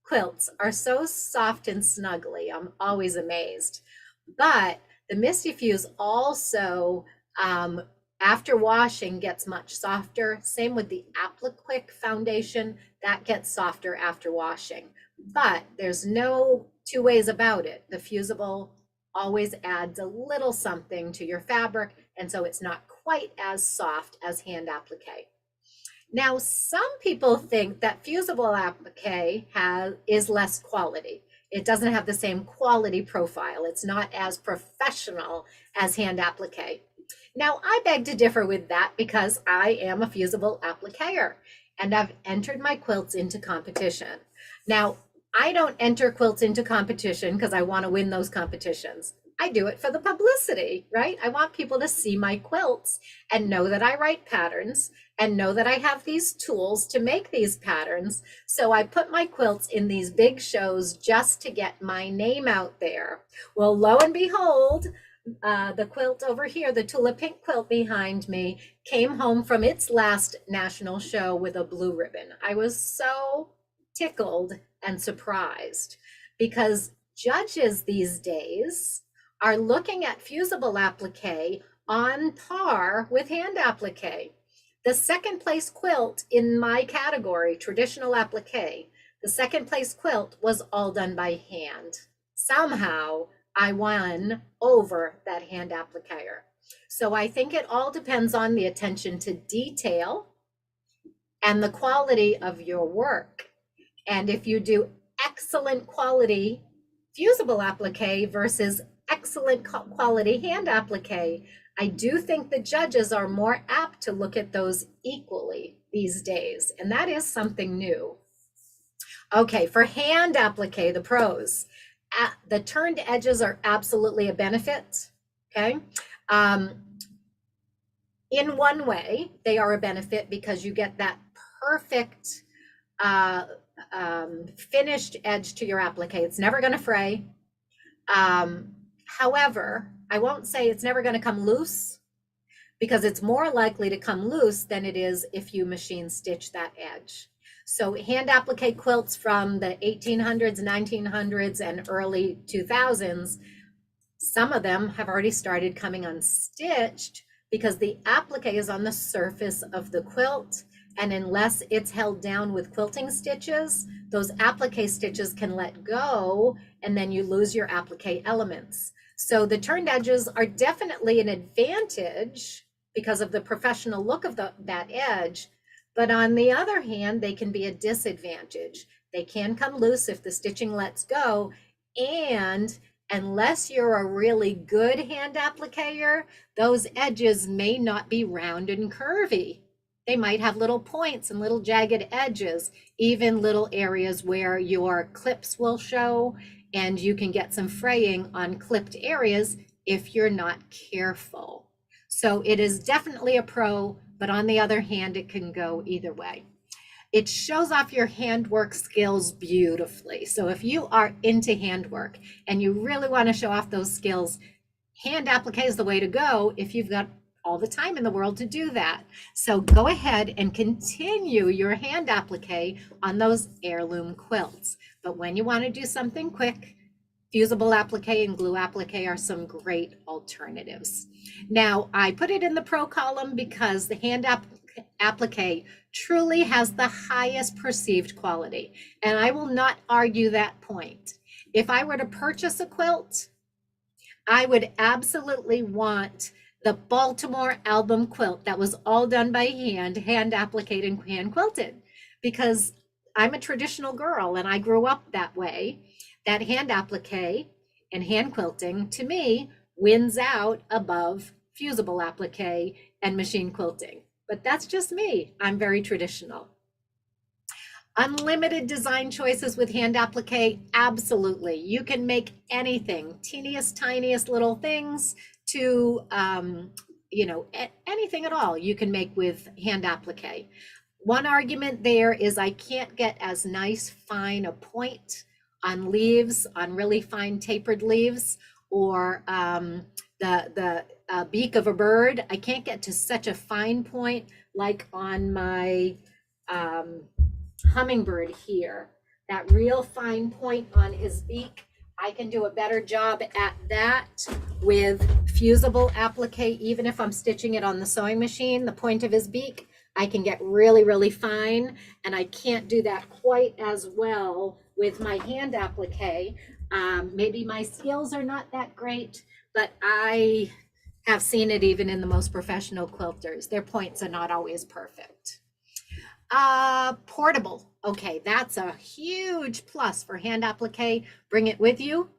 quilts are so soft and snuggly. I'm always amazed. But the Misty Fuse also, after washing, gets much softer. Same with the Applique foundation, that gets softer after washing. But there's no two ways about it. The Fusible always adds a little something to your fabric, and so it's not quite as soft as hand applique. Now, some people think that Fusible Applique is less quality. It doesn't have the same quality profile. It's not as professional as hand applique. Now, I beg to differ with that because I am a Fusible appliquer and I've entered my quilts into competition. Now, I don't enter quilts into competition because I want to win those competitions. I do it for the publicity, right? I want people to see my quilts and know that I write patterns and know that I have these tools to make these patterns. So I put my quilts in these big shows just to get my name out there. Well, lo and behold, the quilt over here, the Tula Pink quilt behind me, came home from its last national show with a blue ribbon. I was so tickled and surprised because judges these days are looking at Fusible applique on par with hand applique. The second place quilt in my category, traditional applique, the second place quilt was all done by hand. Somehow I won over that hand appliquer. So I think it all depends on the attention to detail and the quality of your work. And if you do excellent quality Fusible applique versus excellent quality hand applique, I do think the judges are more apt to look at those equally these days. And that is something new. Okay, for hand applique, the pros. The turned edges are absolutely a benefit, okay? In one way, they are a benefit because you get that perfect finished edge to your applique. It's never going to fray. However, I won't say it's never going to come loose because it's more likely to come loose than it is if you machine stitch that edge. So hand applique quilts from the 1800s, 1900s, and early 2000s, some of them have already started coming unstitched because the applique is on the surface of the quilt. And unless it's held down with quilting stitches, those applique stitches can let go and then you lose your applique elements. So the turned edges are definitely an advantage because of the professional look of that edge. But on the other hand, they can be a disadvantage. They can come loose if the stitching lets go. And unless you're a really good hand appliquer, those edges may not be round and curvy. They might have little points and little jagged edges, even little areas where your clips will show, and you can get some fraying on clipped areas if you're not careful. So it is definitely a pro, but on the other hand, it can go either way. It shows off your handwork skills beautifully. So if you are into handwork and you really want to show off those skills, hand applique is the way to go if you've got all the time in the world to do that. So go ahead and continue your hand applique on those heirloom quilts. But when you want to do something quick, Fusible applique and glue applique are some great alternatives. Now, I put it in the pro column because the hand applique truly has the highest perceived quality, and I will not argue that point. If I were to purchase a quilt, I would absolutely want the Baltimore album quilt that was all done by hand applique and hand quilted, because I'm a traditional girl and I grew up that way. That hand applique and hand quilting to me wins out above Fusible applique and machine quilting. But that's just me. I'm very traditional. Unlimited design choices with hand applique, absolutely. You can make anything, teeniest, tiniest little things to, anything at all you can make with hand applique. One argument there is I can't get as nice fine a point on leaves, on really fine tapered leaves, or the beak of a bird. I can't get to such a fine point like on my um, hummingbird here. That real fine point on his beak. I can do a better job at that with fusible applique, even if I'm stitching it on the sewing machine, the point of his beak. I can get really, really fine, and I can't do that quite as well with my hand applique. Maybe my skills are not that great, but I have seen it even in the most professional quilters. Their points are not always perfect. Portable. Okay, that's a huge plus for hand applique. Bring it with you.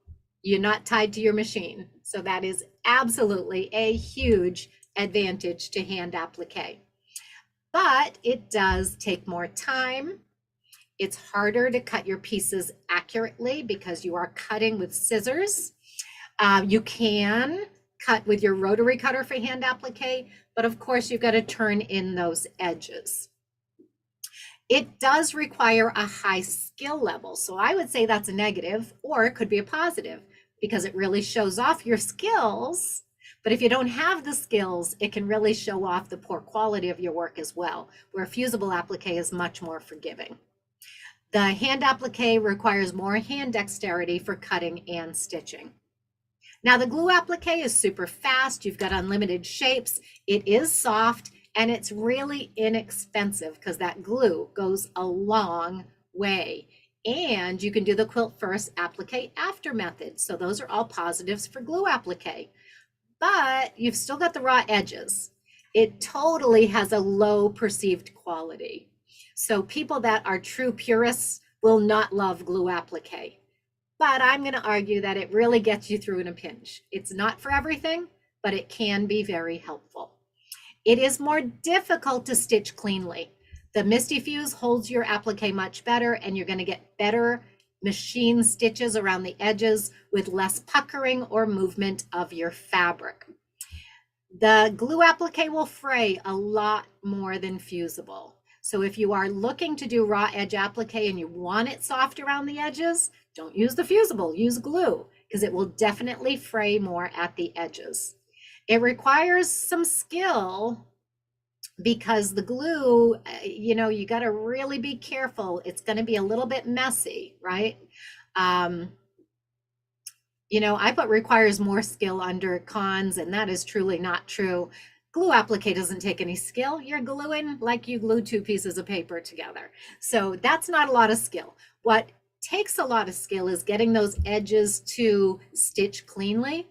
You're not tied to your machine. So that is absolutely a huge advantage to hand applique. But it does take more time. It's harder to cut your pieces accurately because you are cutting with scissors. You can cut with your rotary cutter for hand applique, but of course you've got to turn in those edges. It does require a high skill level. So I would say that's a negative, or it could be a positive because it really shows off your skills. But if you don't have the skills, it can really show off the poor quality of your work as well, where fusible applique is much more forgiving. The hand applique requires more hand dexterity for cutting and stitching. Now the glue applique is super fast. You've got unlimited shapes. It is soft and it's really inexpensive because that glue goes a long way. And you can do the quilt first, applique after method. So those are all positives for glue applique. But you've still got the raw edges. It totally has a low perceived quality. So people that are true purists will not love glue applique. But I'm going to argue that it really gets you through in a pinch. It's not for everything, but it can be very helpful. It is more difficult to stitch cleanly. The Misty Fuse holds your applique much better, and you're going to get better machine stitches around the edges with less puckering or movement of your fabric. The glue applique will fray a lot more than fusible. So if you are looking to do raw edge applique and you want it soft around the edges, don't use the fusible, use glue, because it will definitely fray more at the edges. It requires some skill because the glue, you got to really be careful. It's going to be a little bit messy, right? I put requires more skill under cons, and that is truly not true. Glue applique doesn't take any skill. You're gluing like you glue two pieces of paper together. So that's not a lot of skill. What takes a lot of skill is getting those edges to stitch cleanly.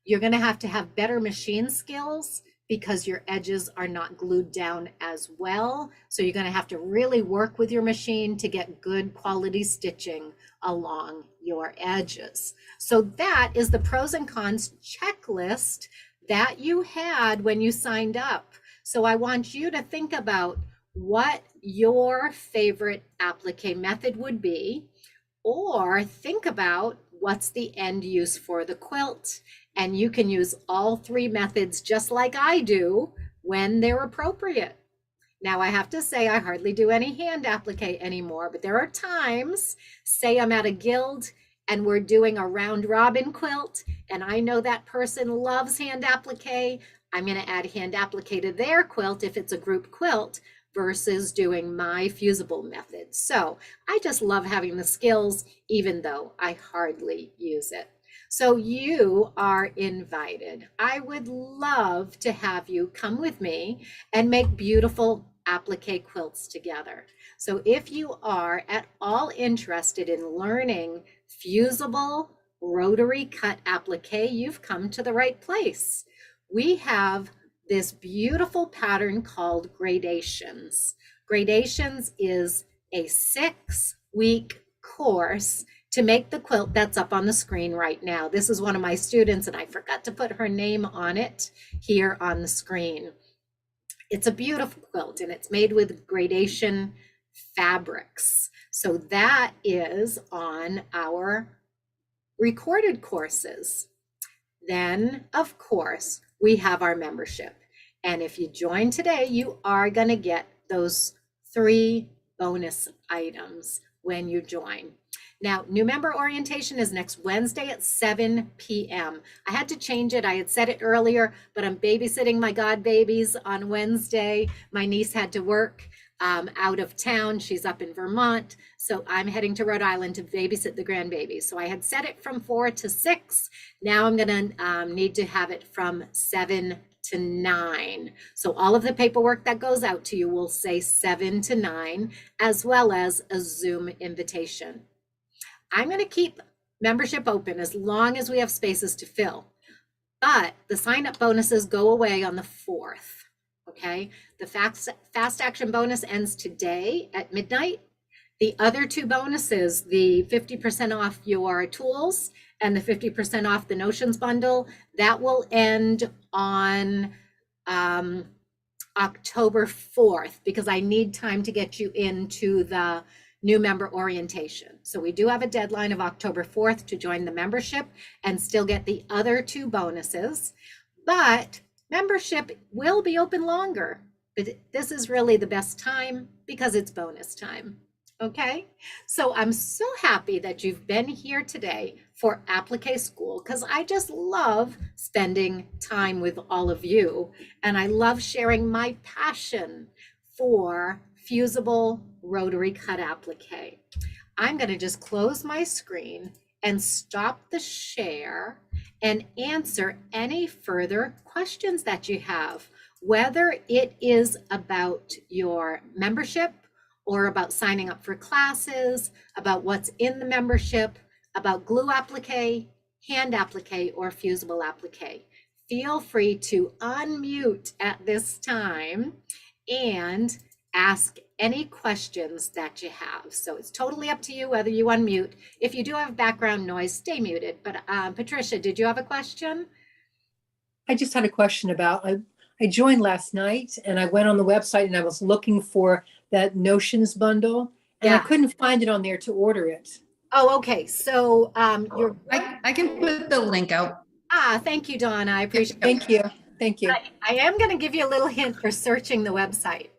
You're going to have better machine skills because your edges are not glued down as well. So you're going to have to really work with your machine to get good quality stitching along your edges. So that is the pros and cons checklist that you had when you signed up. So I want you to think about what your favorite applique method would be, or think about what's the end use for the quilt. And you can use all three methods just like I do when they're appropriate. Now I have to say I hardly do any hand applique anymore, but there are times, say I'm at a guild and we're doing a round robin quilt and I know that person loves hand applique, I'm going to add hand applique to their quilt if it's a group quilt versus doing my fusible method. So I just love having the skills even though I hardly use it. So you are invited. I would love to have you come with me and make beautiful applique quilts together. So if you are at all interested in learning fusible rotary cut applique, you've come to the right place. We have this beautiful pattern called Gradations. Gradations is a 6-week course to make the quilt that's up on the screen right now. This is one of my students and I forgot to put her name on it here on the screen. It's a beautiful quilt and it's made with gradation fabrics. So that is on our recorded courses. Then, of course, we have our membership. And if you join today, you are going to get those 3 bonus items when you join. Now, new member orientation is next Wednesday at 7 p.m. I had to change it. I had said it earlier, but I'm babysitting my god babies on Wednesday. My niece had to work out of town. She's up in Vermont. So I'm heading to Rhode Island to babysit the grandbabies. So I had set it from 4 to 6. Now I'm going to need to have it from 7 to 9. So all of the paperwork that goes out to you will say 7 to 9, as well as a Zoom invitation. I'm going to keep membership open as long as we have spaces to fill, but the sign-up bonuses go away on the 4th. Okay, the fast action bonus ends today at midnight. The other 2 bonuses, the 50% off your tools and the 50% off the Notions bundle, that will end on October 4th, because I need time to get you into the new member orientation. So we do have a deadline of October 4th to join the membership and still get the other 2 bonuses, but membership will be open longer. But this is really the best time because it's bonus time. Okay, so I'm so happy that you've been here today for Applique School, because I just love spending time with all of you, and I love sharing my passion for Fusible Rotary Cut Applique. I'm going to just close my screen and stop the share and answer any further questions that you have, whether it is about your membership or about signing up for classes, about what's in the membership, about glue applique, hand applique, or fusible applique. Feel free to unmute at this time and ask any questions that you have. So it's totally up to you whether you unmute. If you do have background noise, stay muted. But Patricia, did you have a question? I just had a question about, I joined last night and I went on the website and I was looking for that Notions bundle and I couldn't find it on there to order it. Oh, okay. So I can put the link out. Thank you, Donna. I appreciate it. Thank you. Thank you. I am going to give you a little hint for searching the website.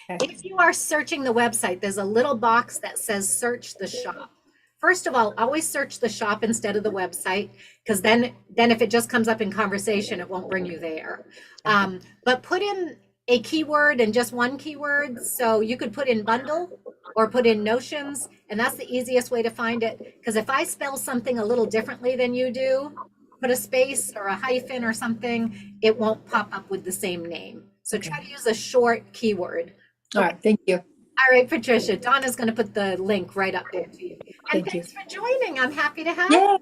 Okay. If you are searching the website, there's a little box that says search the shop. First of all, always search the shop instead of the website, because then if it just comes up in conversation, it won't bring you there. But put in a keyword and just one keyword. So you could put in bundle or put in Notions, and that's the easiest way to find it. Because if I spell something a little differently than you do, put a space or a hyphen or something, it won't pop up with the same name. So try to use a short keyword. All right. Thank you. All right, Patricia, Donna's going to put the link right up there to you. And Thank you. thanks for joining. I'm happy to have you. Yeah.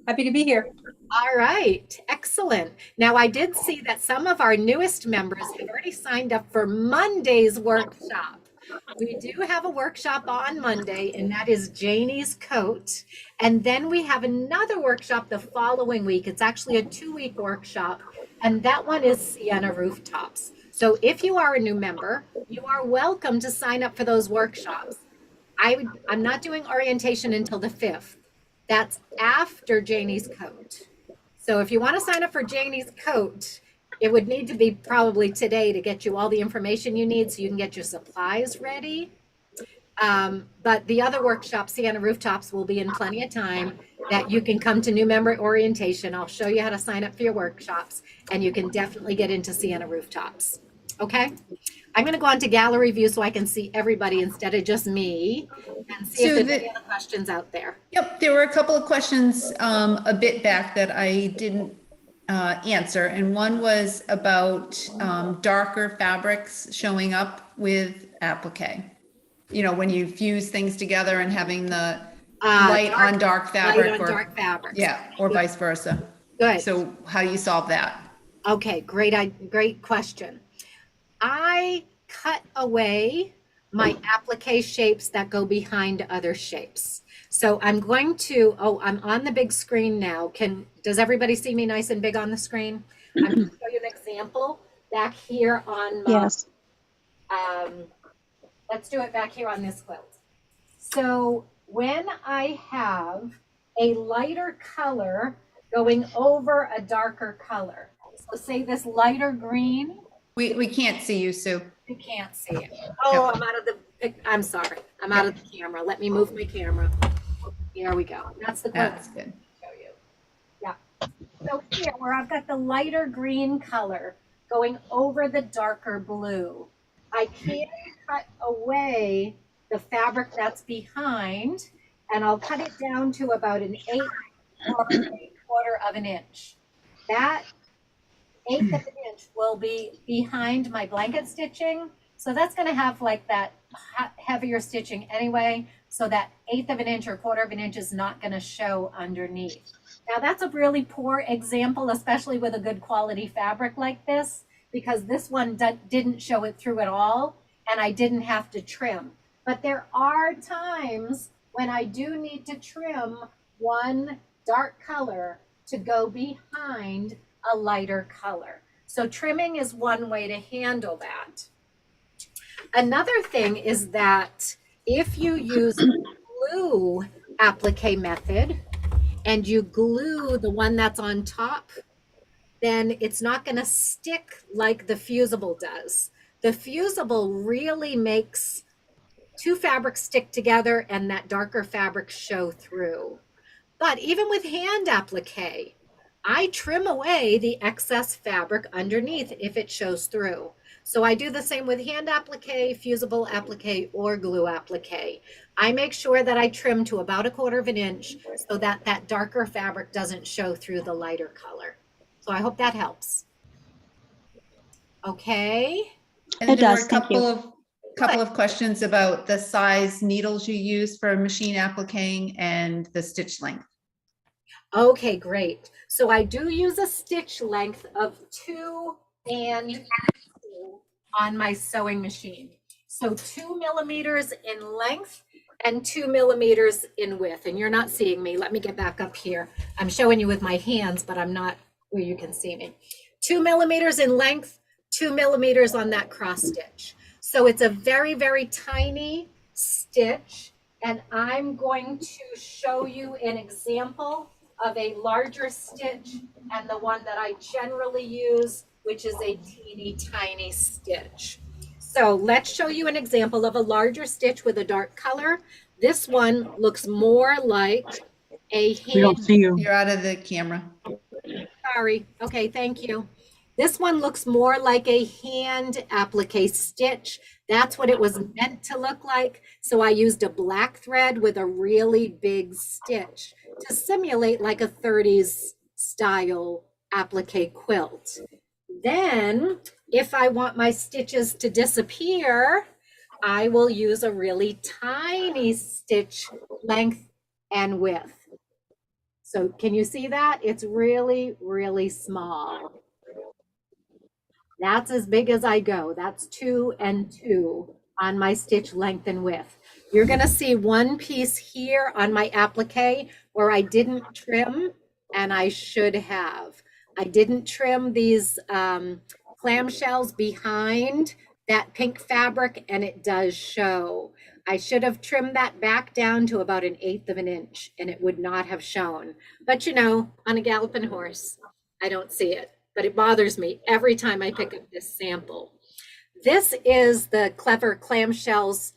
Happy to be here. All right, excellent. Now, I did see that some of our newest members have already signed up for Monday's workshop. We do have a workshop on Monday, and that is Janie's coat. And then we have another workshop the following week. It's actually a 2-week workshop, and that one is Sienna Rooftops. So if you are a new member, you are welcome to sign up for those workshops. I'm not doing orientation until the 5th. That's after Janie's coat. So if you want to sign up for Janie's coat, it would need to be probably today to get you all the information you need so you can get your supplies ready. But the other workshop, Sienna Rooftops, will be in plenty of time that you can come to new member orientation. I'll show you how to sign up for your workshops, and you can definitely get into Sienna Rooftops. Okay, I'm going to go on to gallery view so I can see everybody instead of just me, and see if there's any other questions out there. Yep, there were a couple of questions a bit back that I didn't answer, and one was about darker fabrics showing up with applique. You know, when you fuse things together and having the light on dark fabric, light on dark fabrics. Yeah, or vice versa. Good. So how do you solve that? Okay, great question. I cut away my applique shapes that go behind other shapes. So I'm going to, I'm on the big screen now. Does everybody see me nice and big on the screen? I'm going to show you an example back here on my, Yes. Let's do it back here on this quilt. So when I have a lighter color going over a darker color, so say this lighter green. We can't see you, Sue. You can't see it. Oh, I'm out of the I'm sorry, I'm out of the camera. Let me move my camera. Here we go. That's the quilt. That's good. Show you. Yeah. So here, where I've got the lighter green color going over the darker blue, I can cut away the fabric that's behind, and I'll cut it down to about an 1/8 or 1/4 of an inch. That 1/8 of an inch will be behind my blanket stitching. So that's going to have like that heavier stitching anyway. So that 1/8 of an inch or 1/4 of an inch is not going to show underneath. Now that's a really poor example, especially with a good quality fabric like this, because this one didn't show it through at all, and I didn't have to trim. But there are times when I do need to trim one dark color to go behind a lighter color. So trimming is one way to handle that. Another thing is that if you use glue applique method and you glue the one that's on top, then it's not going to stick like the Fusible does. The Fusible really makes two fabrics stick together and that darker fabric show through. But even with hand applique, I trim away the excess fabric underneath if it shows through. So I do the same with hand applique, Fusible applique, or glue applique. I make sure that I trim to about 1/4 of an inch so that that darker fabric doesn't show through the lighter color. So I hope that helps. Okay. And It there were does, a thank you. couple of questions about the size needles you use for machine appliquing and the stitch length. Okay, great. So I do use a stitch length of 2 and 2 on my sewing machine. So 2 millimeters in length and 2 millimeters in width. And you're not seeing me. Let me get back up here. I'm showing you with my hands, but I'm not where you can see me. 2 millimeters in length, 2 millimeters on that cross stitch. So it's a very, very tiny stitch. And I'm going to show you an example of a larger stitch and the one that I generally use, which is a teeny tiny stitch. So let's show you an example of a larger stitch with a dark color. This one looks more like a hand. We don't see you. You're out of the camera. Sorry. Okay, thank you. This one looks more like a hand applique stitch. That's what it was meant to look like. So I used a black thread with a really big stitch to simulate like a 30s style applique quilt. Then if I want my stitches to disappear, I will use a really tiny stitch length and width. So can you see that? It's really, really small. That's as big as I go. That's 2 and 2 on my stitch length and width. You're going to see one piece here on my applique where I didn't trim, and I should have. I didn't trim these clamshells behind that pink fabric, and it does show. I should have trimmed that back down to about 1/8 of an inch, and it would not have shown. But you know, on a galloping horse, I don't see it. But it bothers me every time I pick up this sample. This is the Clever Clamshells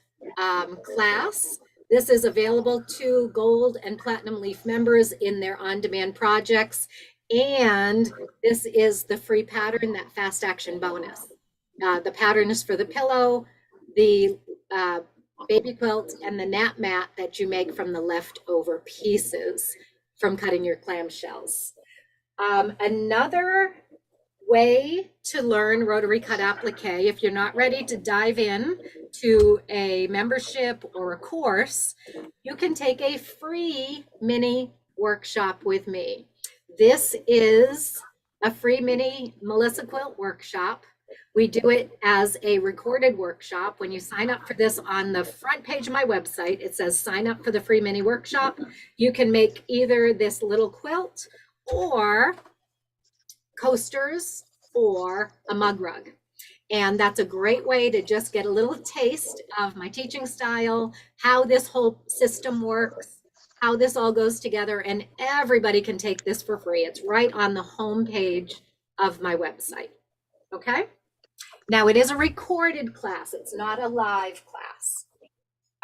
class. This is available to Gold and Platinum Leaf members in their on-demand projects. And this is the free pattern, that fast action bonus. The pattern is for the pillow, the baby quilt, and the nap mat that you make from the leftover pieces from cutting your clamshells. Another way to learn Rotary Cut Applique, if you're not ready to dive in to a membership or a course, you can take a free mini workshop with me. This is a free mini Melissa Quilt workshop. We do it as a recorded workshop. When you sign up for this, on the front page of my website, it says sign up for the free mini workshop. You can make either this little quilt or coasters or a mug rug. And that's a great way to just get a little taste of my teaching style, how this whole system works, how this all goes together, and everybody can take this for free. It's right on the home page of my website. Okay? Now it is a recorded class. It's not a live class.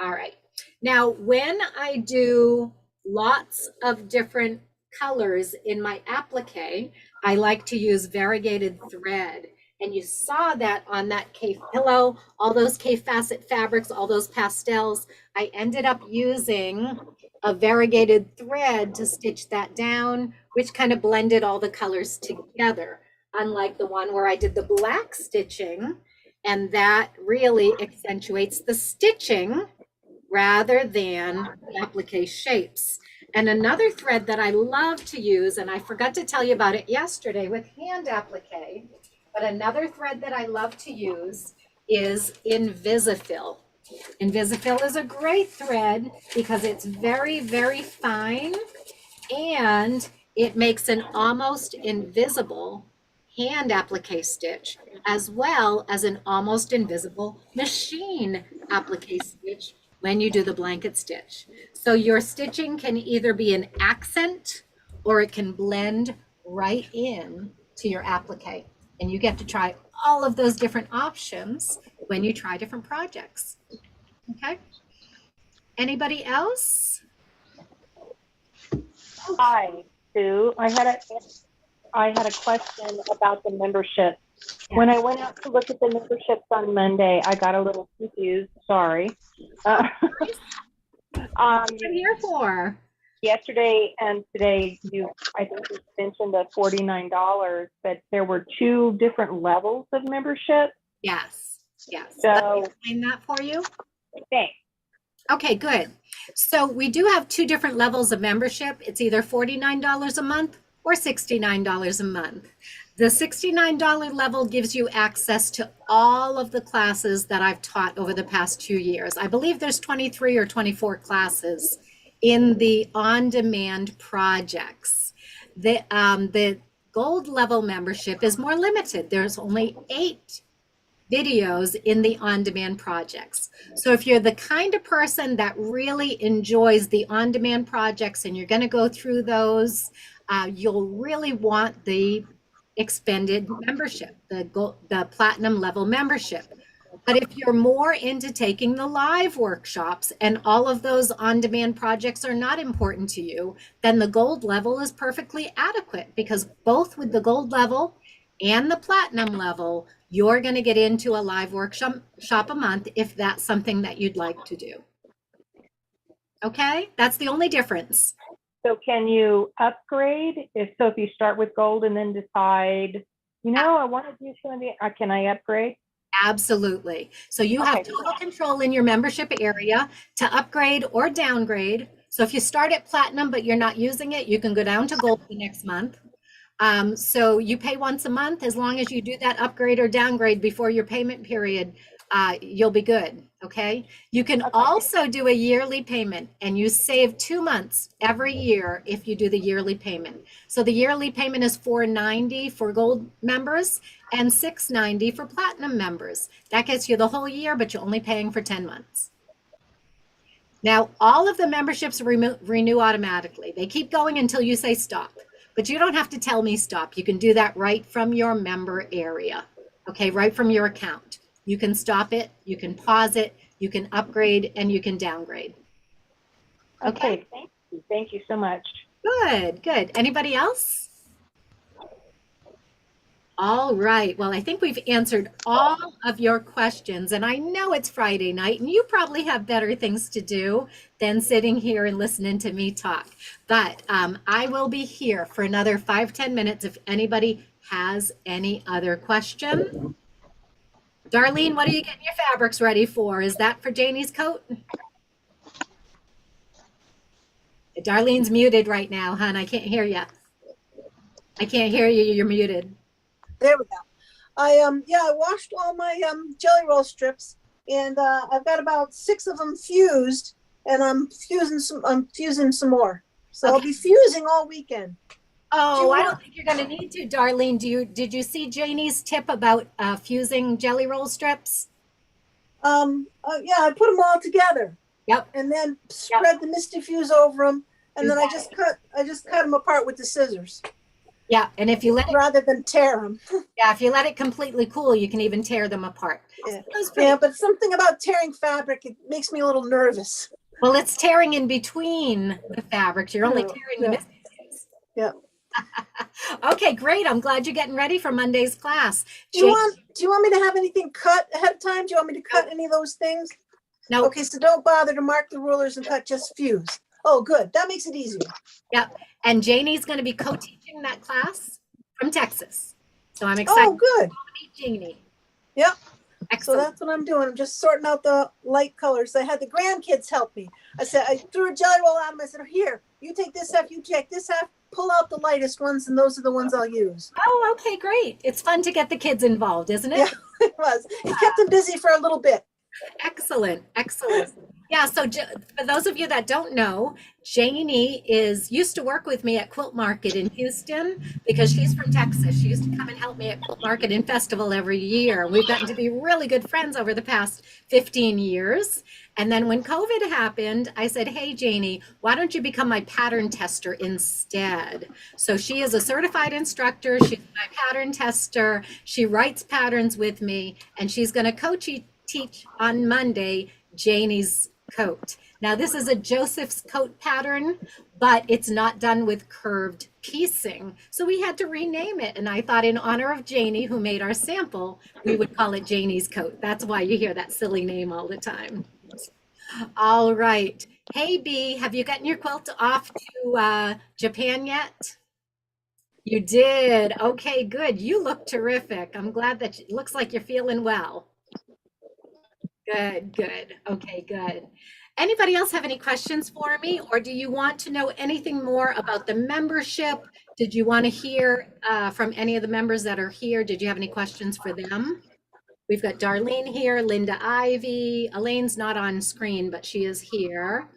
All right. Now, when I do lots of different colors in my applique, I like to use variegated thread. And you saw that on that K pillow, all those K facet fabrics, all those pastels. I ended up using a variegated thread to stitch that down, which kind of blended all the colors together. Unlike the one where I did the black stitching, and that really accentuates the stitching rather than the applique shapes. And another thread that I love to use, and I forgot to tell you about it yesterday with hand applique, but another thread that I love to use is Invisifil. Invisifil is a great thread because it's very, very fine, and it makes an almost invisible hand applique stitch, as well as an almost invisible machine applique stitch when you do the blanket stitch. So your stitching can either be an accent or it can blend right in to your applique. And you get to try all of those different options when you try different projects. Okay. Anybody else? Hi, Sue. I had a question about the membership. Yeah. When I went out to look at the memberships on Monday, I got a little confused. Sorry. What I'm here for. Yesterday and today, I think you mentioned the $49, but there were 2 different levels of membership. Yes. Yes. So, let me explain that for you. thanks. Okay, good. So we do have 2 different levels of membership. It's either $49 a month or $69 a month. The $69 level gives you access to all of the classes that I've taught over the past 2 years. I believe there's 23 or 24 classes in the on-demand projects. The gold level membership is more limited. There's only 8 videos in the on-demand projects. So if you're the kind of person that really enjoys the on-demand projects and you're going to go through those, you'll really want the expanded membership, the platinum level membership. But if you're more into taking the live workshops and all of those on-demand projects are not important to you, then the gold level is perfectly adequate, because both with the gold level and the platinum level, you're going to get into a live workshop a month if that's something that you'd like to do. Okay, that's the only difference. So can you upgrade? If you start with gold and then decide, I want to do some of the, can I upgrade? Absolutely. So you have total control in your membership area to upgrade or downgrade. So if you start at platinum, but you're not using it, you can go down to gold the next month. So you pay once a month. As long as you do that upgrade or downgrade before your payment period, you'll be good. Okay. You can also do a yearly payment, and you save 2 months every year if you do the yearly payment. So the yearly payment is $490 for gold members and $690 for platinum members. That gets you the whole year, but you're only paying for 10 months. Now, all of the memberships renew automatically. They keep going until you say stop. But you don't have to tell me stop. You can do that right from your member area, okay, right from your account. You can stop it, you can pause it, you can upgrade, and you can downgrade. Okay, thank you. Thank you so much. Good, good. Anybody else? All right. Well, I think we've answered all of your questions, and I know it's Friday night and you probably have better things to do than sitting here and listening to me talk. But I will be here for another 5-10 minutes if anybody has any other question. Darlene, what are you getting your fabrics ready for? Is that for Janie's coat? Darlene's muted right now, hon. I can't hear you. I can't hear you. You're muted. There we go. I washed all my jelly roll strips, and I've got about 6 of them fused, and I'm fusing some more. So okay. I'll be fusing all weekend. Oh, I don't think you're going to need to, Darlene. Did you see Janie's tip about fusing jelly roll strips? Yeah, I put them all together. Yep. And then spread the Misty Fuse over them, and then I just cut them apart with the scissors. Yeah, and if you let it, rather than tear them. yeah, if you let it completely cool, you can even tear them apart. Yeah. So those pretty, Yeah, but something about tearing fabric, it makes me a little nervous. well, it's tearing in between the fabrics. You're only Yeah, tearing yeah. the mistakes. Yeah. Okay, great. I'm glad you're getting ready for Monday's class. Do you want me to have anything cut ahead of time? Do you want me to cut any of those things? No. Okay, so don't bother to mark the rulers and cut, just fuse. Oh, good. That makes it easier. Yep. And Janie's going to be co-teaching that class from Texas. So I'm excited Oh, good. to meet Janie. Yep. So Excellent. that's what I'm doing. I'm just sorting out the light colors. I had the grandkids help me. I threw a jelly roll at them. I said, here, you take this half, you take this half, pull out the lightest ones, and those are the ones I'll use. Oh, okay, great. It's fun to get the kids involved, isn't it? Yeah, it was. It kept them busy for a little bit. Excellent, excellent. Yeah, so for those of you that don't know, Janie used to work with me at Quilt Market in Houston because she's from Texas. She used to come and help me at Quilt Market and Festival every year. We've gotten to be really good friends over the past 15 years. And then when COVID happened, I said, hey, Janie, why don't you become my pattern tester instead? So she is a certified instructor. She's my pattern tester. She writes patterns with me, and she's going to teach on Monday Janie's coat. Now this is a Joseph's coat pattern, but it's not done with curved piecing. So we had to rename it. And I thought in honor of Janie, who made our sample, we would call it Janie's coat. That's why you hear that silly name all the time. All right. Hey, B, have you gotten your quilt off to Japan yet? You did. Okay, good. You look terrific. I'm glad that it looks like you're feeling well. Good, good. Okay, good. Anybody else have any questions for me, or do you want to know anything more about the membership? Did you want to hear from any of the members that are here? Did you have any questions for them? We've got Darlene here, Linda Ivy. Elaine's not on screen, but she is here.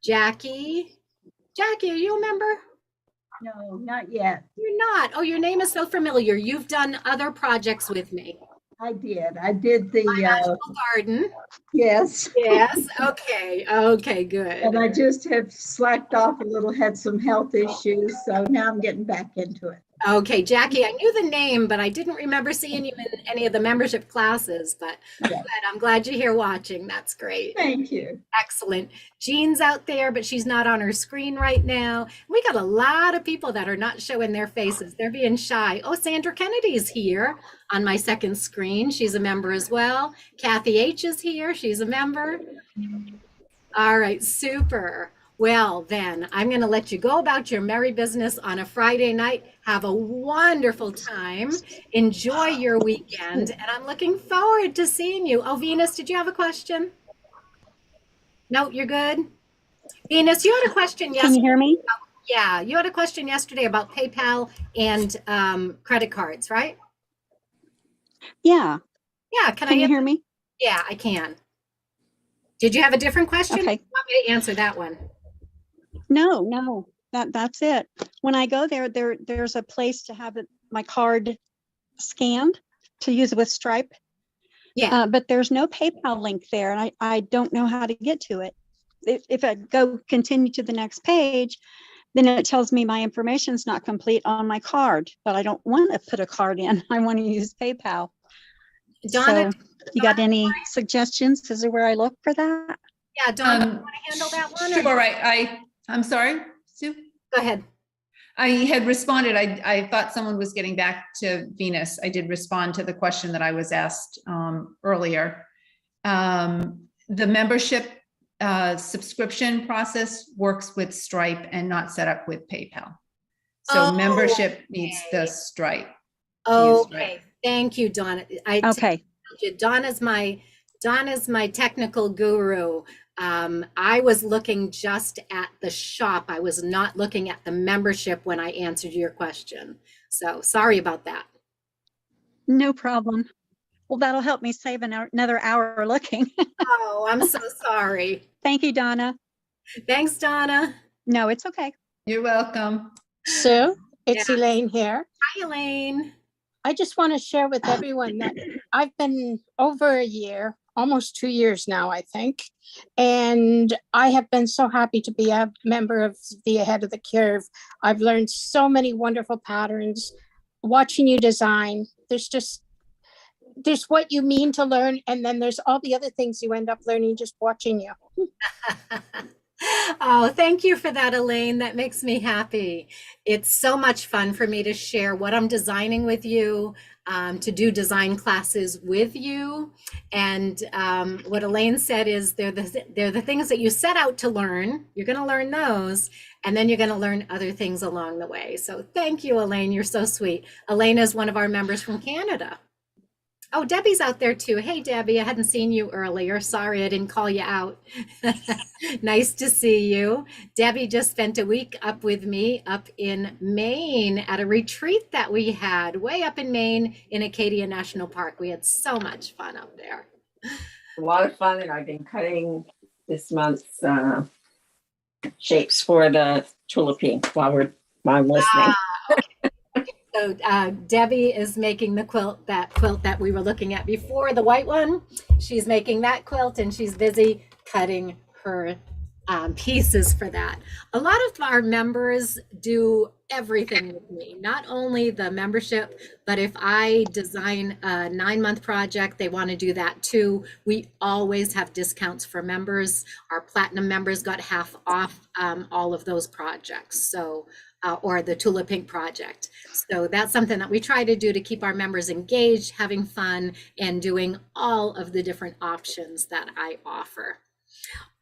Jackie. Jackie, are you a member? No, not yet. You're not. Oh, your name is so familiar. You've done other projects with me. I did. I did the Magical Garden. yes. Yes. Okay. Okay. Good. And I just have slacked off a little, had some health issues, so now I'm getting back into it. Okay, Jackie, I knew the name, but I didn't remember seeing you in any of the membership classes, but Yeah. I'm glad you're here watching. That's great. Thank you. Excellent. Jean's out there, but she's not on her screen right now. We got a lot of people that are not showing their faces. They're being shy. Oh, Sandra Kennedy's here on my second screen. She's a member as well. Kathy H is here. She's a member. All right, super. Well, then I'm going to let you go about your merry business on a Friday night. Have a wonderful time. Enjoy your weekend. And I'm looking forward to seeing you. Oh, Venus, did you have a question? No, you're good. Venus, you had a question yesterday. Can you hear me? Yeah, you had a question yesterday about PayPal and credit cards, right? Yeah. Yeah, Can you hear me? Yeah, I can. Did you have a different question? Okay. You want me to answer that one? No, that's it. When I go there's a place to have my card scanned to use with Stripe. Yeah. But there's no PayPal link there, and I don't know how to get to it. If I continue to the next page, then it tells me my information is not complete on my card, but I don't want to put a card in. I want to use PayPal. Donna, So you got any suggestions? Is there where I look for that? yeah, Donna, you want to handle that one? or- Sure, I'm sorry, Sue. Go ahead. I had responded. I thought someone was getting back to Venus. I did respond to the question that I was asked earlier. The membership subscription process works with Stripe and not set up with PayPal. So Oh, membership needs the Stripe. Okay, thank you, Donna. Okay. Donna's my technical guru. I was looking just at the shop. I was not looking at the membership when I answered your question. So sorry about that. No problem. Well, that'll help me save another hour looking. Oh, I'm so sorry. Thank you, Donna. Thanks, Donna. No, it's okay. You're welcome. Sue, it's Yeah. Elaine here. Hi, Elaine. I just want to share with everyone that I've been over a year almost 2 years now, I think. And I have been so happy to be a member of the Ahead of the Curve. I've learned so many wonderful patterns. Watching you design, there's what you mean to learn, and then there's all the other things you end up learning just watching you. Oh, thank you for that, Elaine. That makes me happy. It's so much fun for me to share what I'm designing with you, to do design classes with you. And what Elaine said is they're the things that you set out to learn. You're going to learn those, and then you're going to learn other things along the way. So thank you, Elaine. You're so sweet. Elaine is one of our members from Canada. Oh, Debbie's out there too. Hey, Debbie, I hadn't seen you earlier. Sorry, I didn't call you out. Nice to see you. Debbie just spent a week up with me up in Maine at a retreat that we had way up in Maine in Acadia National Park. We had so much fun up there. A lot of fun, and I've been cutting this month's shapes for the tuliping while I'm listening. Okay. So Debbie is making the quilt that we were looking at before, the white one. She's making that quilt, and she's busy cutting her pieces for that. A lot of our members do everything with me, not only the membership, but if I design a 9-month project, they want to do that too. We always have discounts for members. Our platinum members got half off all of those projects. So or the Tulip Pink project. So that's something that we try to do to keep our members engaged, having fun, and doing all of the different options that I offer.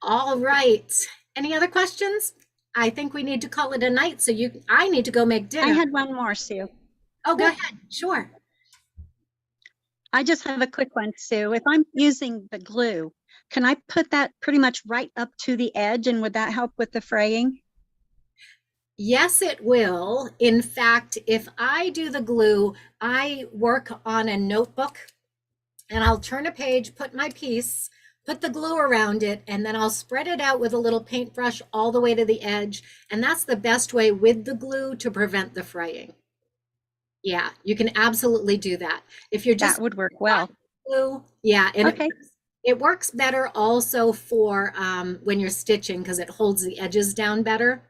All right. Any other questions? I think we need to call it a night. So I need to go make dinner. I had one more, Sue. Oh, go ahead. Sure. I just have a quick one, Sue. If I'm using the glue, can I put that pretty much right up to the edge, and would that help with the fraying? Yes, it will. In fact, if I do the glue, I work on a notebook and I'll turn a page, put my piece, put the glue around it, and then I'll spread it out with a little paintbrush all the way to the edge. And that's the best way with the glue to prevent the fraying. Yeah, you can absolutely do that. If you're just— that would work well. Glue, yeah. And okay. It works better also for when you're stitching because it holds the edges down better.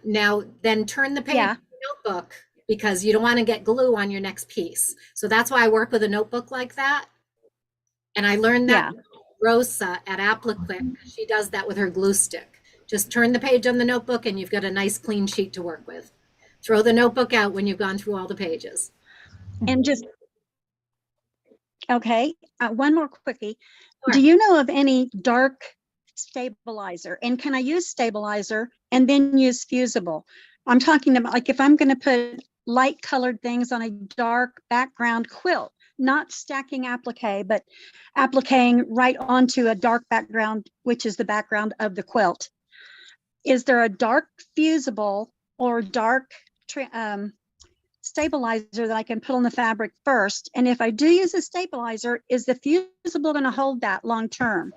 Now then turn the page to the notebook because you don't want to get glue on your next piece. So that's why I work with a notebook like that. And I learned that from Rosa at Applique. She does that with her glue stick. Just turn the page on the notebook and you've got a nice clean sheet to work with. Throw the notebook out when you've gone through all the pages. And just, okay, one more quickie. Sure. Do you know of any dark stabilizer, and can I use stabilizer and then use fusible? I'm talking about like if I'm going to put light colored things on a dark background quilt, not stacking applique, but appliquing right onto a dark background, which is the background of the quilt. Is there a dark fusible or dark stabilizer that I can put on the fabric first? And if I do use a stabilizer, is the fusible going to hold that long term?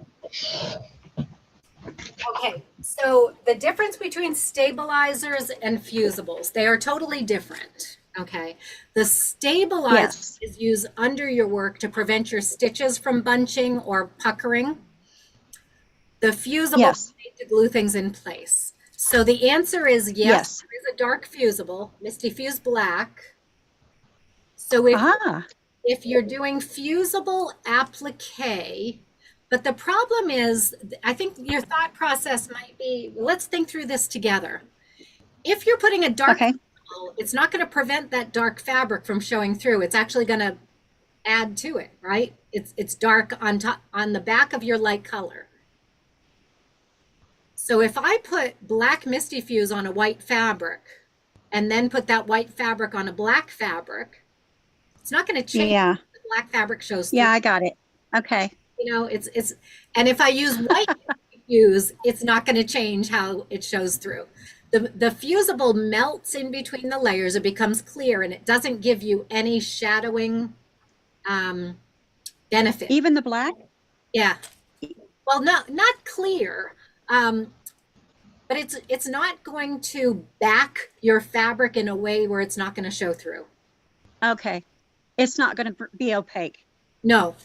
Okay, so the difference between stabilizers and fusibles, they are totally different. Okay, the stabilizer is used under your work to prevent your stitches from bunching or puckering. The fusible is made to glue things in place. So the answer is yes, there is a dark fusible, Misty Fuse Black. So if you're doing fusible applique, but the problem is, I think your thought process might be, let's think through this together. If you're putting a dark fusible, it's not going to prevent that dark fabric from showing through. It's actually going to add to it, right? It's dark on top, on the back of your light color. So if I put black Misty Fuse on a white fabric and then put that white fabric on a black fabric, it's not going to change. Yeah. The black fabric shows through. Yeah, I got it. Okay. You know, and if I use white fuse, it's not going to change how it shows through. The fusible melts in between the layers. It becomes clear and it doesn't give you any shadowing benefit. Even the black? Yeah. Well, not clear, but it's not going to back your fabric in a way where it's not going to show through. Okay. It's not going to be opaque. No.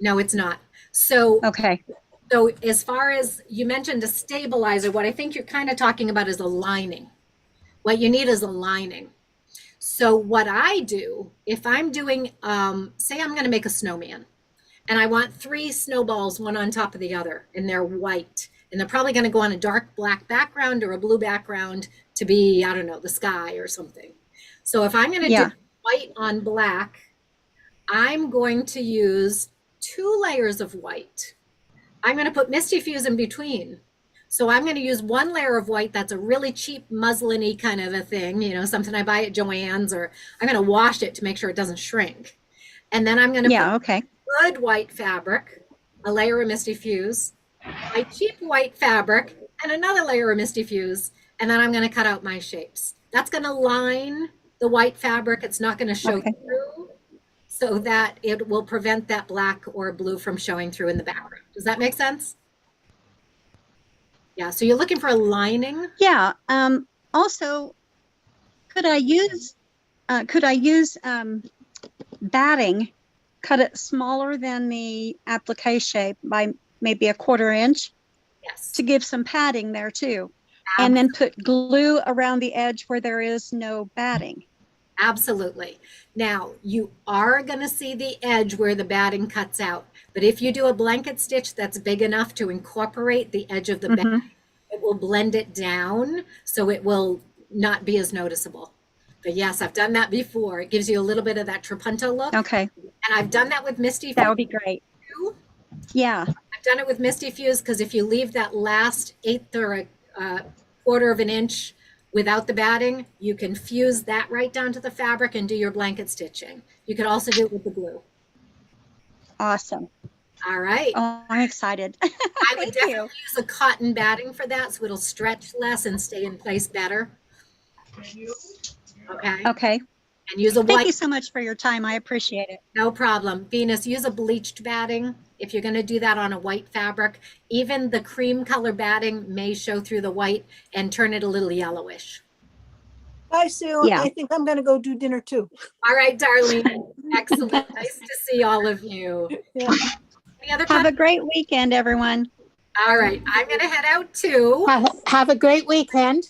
No, it's not. So, Okay. so as far as you mentioned a stabilizer, what I think you're kind of talking about is a lining. What you need is a lining. So what I do, if I'm doing, say I'm going to make a snowman and I want 3 snowballs, one on top of the other, and they're white, and they're probably going to go on a dark black background or a blue background to be, I don't know, the sky or something. So if I'm going to do white on black, I'm going to use 2 layers of white. I'm going to put Misty Fuse in between. So I'm going to use 1 layer of white. That's a really cheap muslin-y kind of a thing, you know, something I buy at Joann's, or I'm going to wash it to make sure it doesn't shrink. And then I'm going to put good white fabric, a layer of Misty Fuse, my cheap white fabric, and another layer of Misty Fuse. And then I'm going to cut out my shapes. That's going to line the white fabric. It's not going to show through, so that it will prevent that black or blue from showing through in the background. Does that make sense? Yeah, so you're looking for a lining? Yeah. Also, could I use batting, cut it smaller than the applique shape by maybe 1/4 inch? Yes. To give some padding there too. And then put glue around the edge where there is no batting. Absolutely. Now, you are going to see the edge where the batting cuts out. But if you do a blanket stitch that's big enough to incorporate the edge of the batting, it will blend it down so it will not be as noticeable. But yes, I've done that before. It gives you a little bit of that trapunto look. Okay. And I've done that with Misty Fuse. That would be great. Too. Yeah. I've done it with Misty Fuse because if you leave that last 1/8 or a 1/4 of an inch without the batting, you can fuse that right down to the fabric and do your blanket stitching. You could also do it with the glue. Awesome. All right. Oh, I'm excited. I would definitely use a cotton batting for that so it'll stretch less and stay in place better. Okay. Okay. And use a white. Thank you so much for your time. I appreciate it. No problem. Venus, use a bleached batting if you're going to do that on a white fabric. Even the cream color batting may show through the white and turn it a little yellowish. Bye, Sue. Yeah. I think I'm going to go do dinner too. All right, Darlene. Excellent. Nice to see all of you. Yeah. Any other Have a great weekend, everyone. All right. I'm going to head out too. Have a great weekend.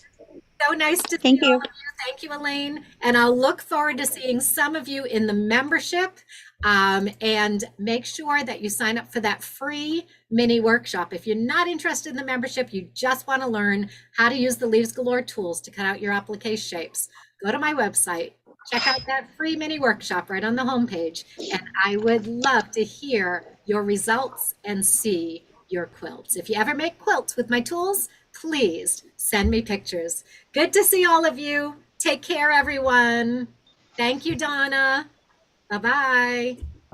So nice to Thank see you. all of you. Thank you, Elaine. And I'll look forward to seeing some of you in the membership. And make sure that you sign up for that free mini workshop. If you're not interested in the membership, you just want to learn how to use the Leaves Galore tools to cut out your applique shapes, go to my website, check out that free mini workshop right on the homepage. And I would love to hear your results and see your quilts. If you ever make quilts with my tools, please send me pictures. Good to see all of you. Take care, everyone. Thank you, Donna. Bye-bye.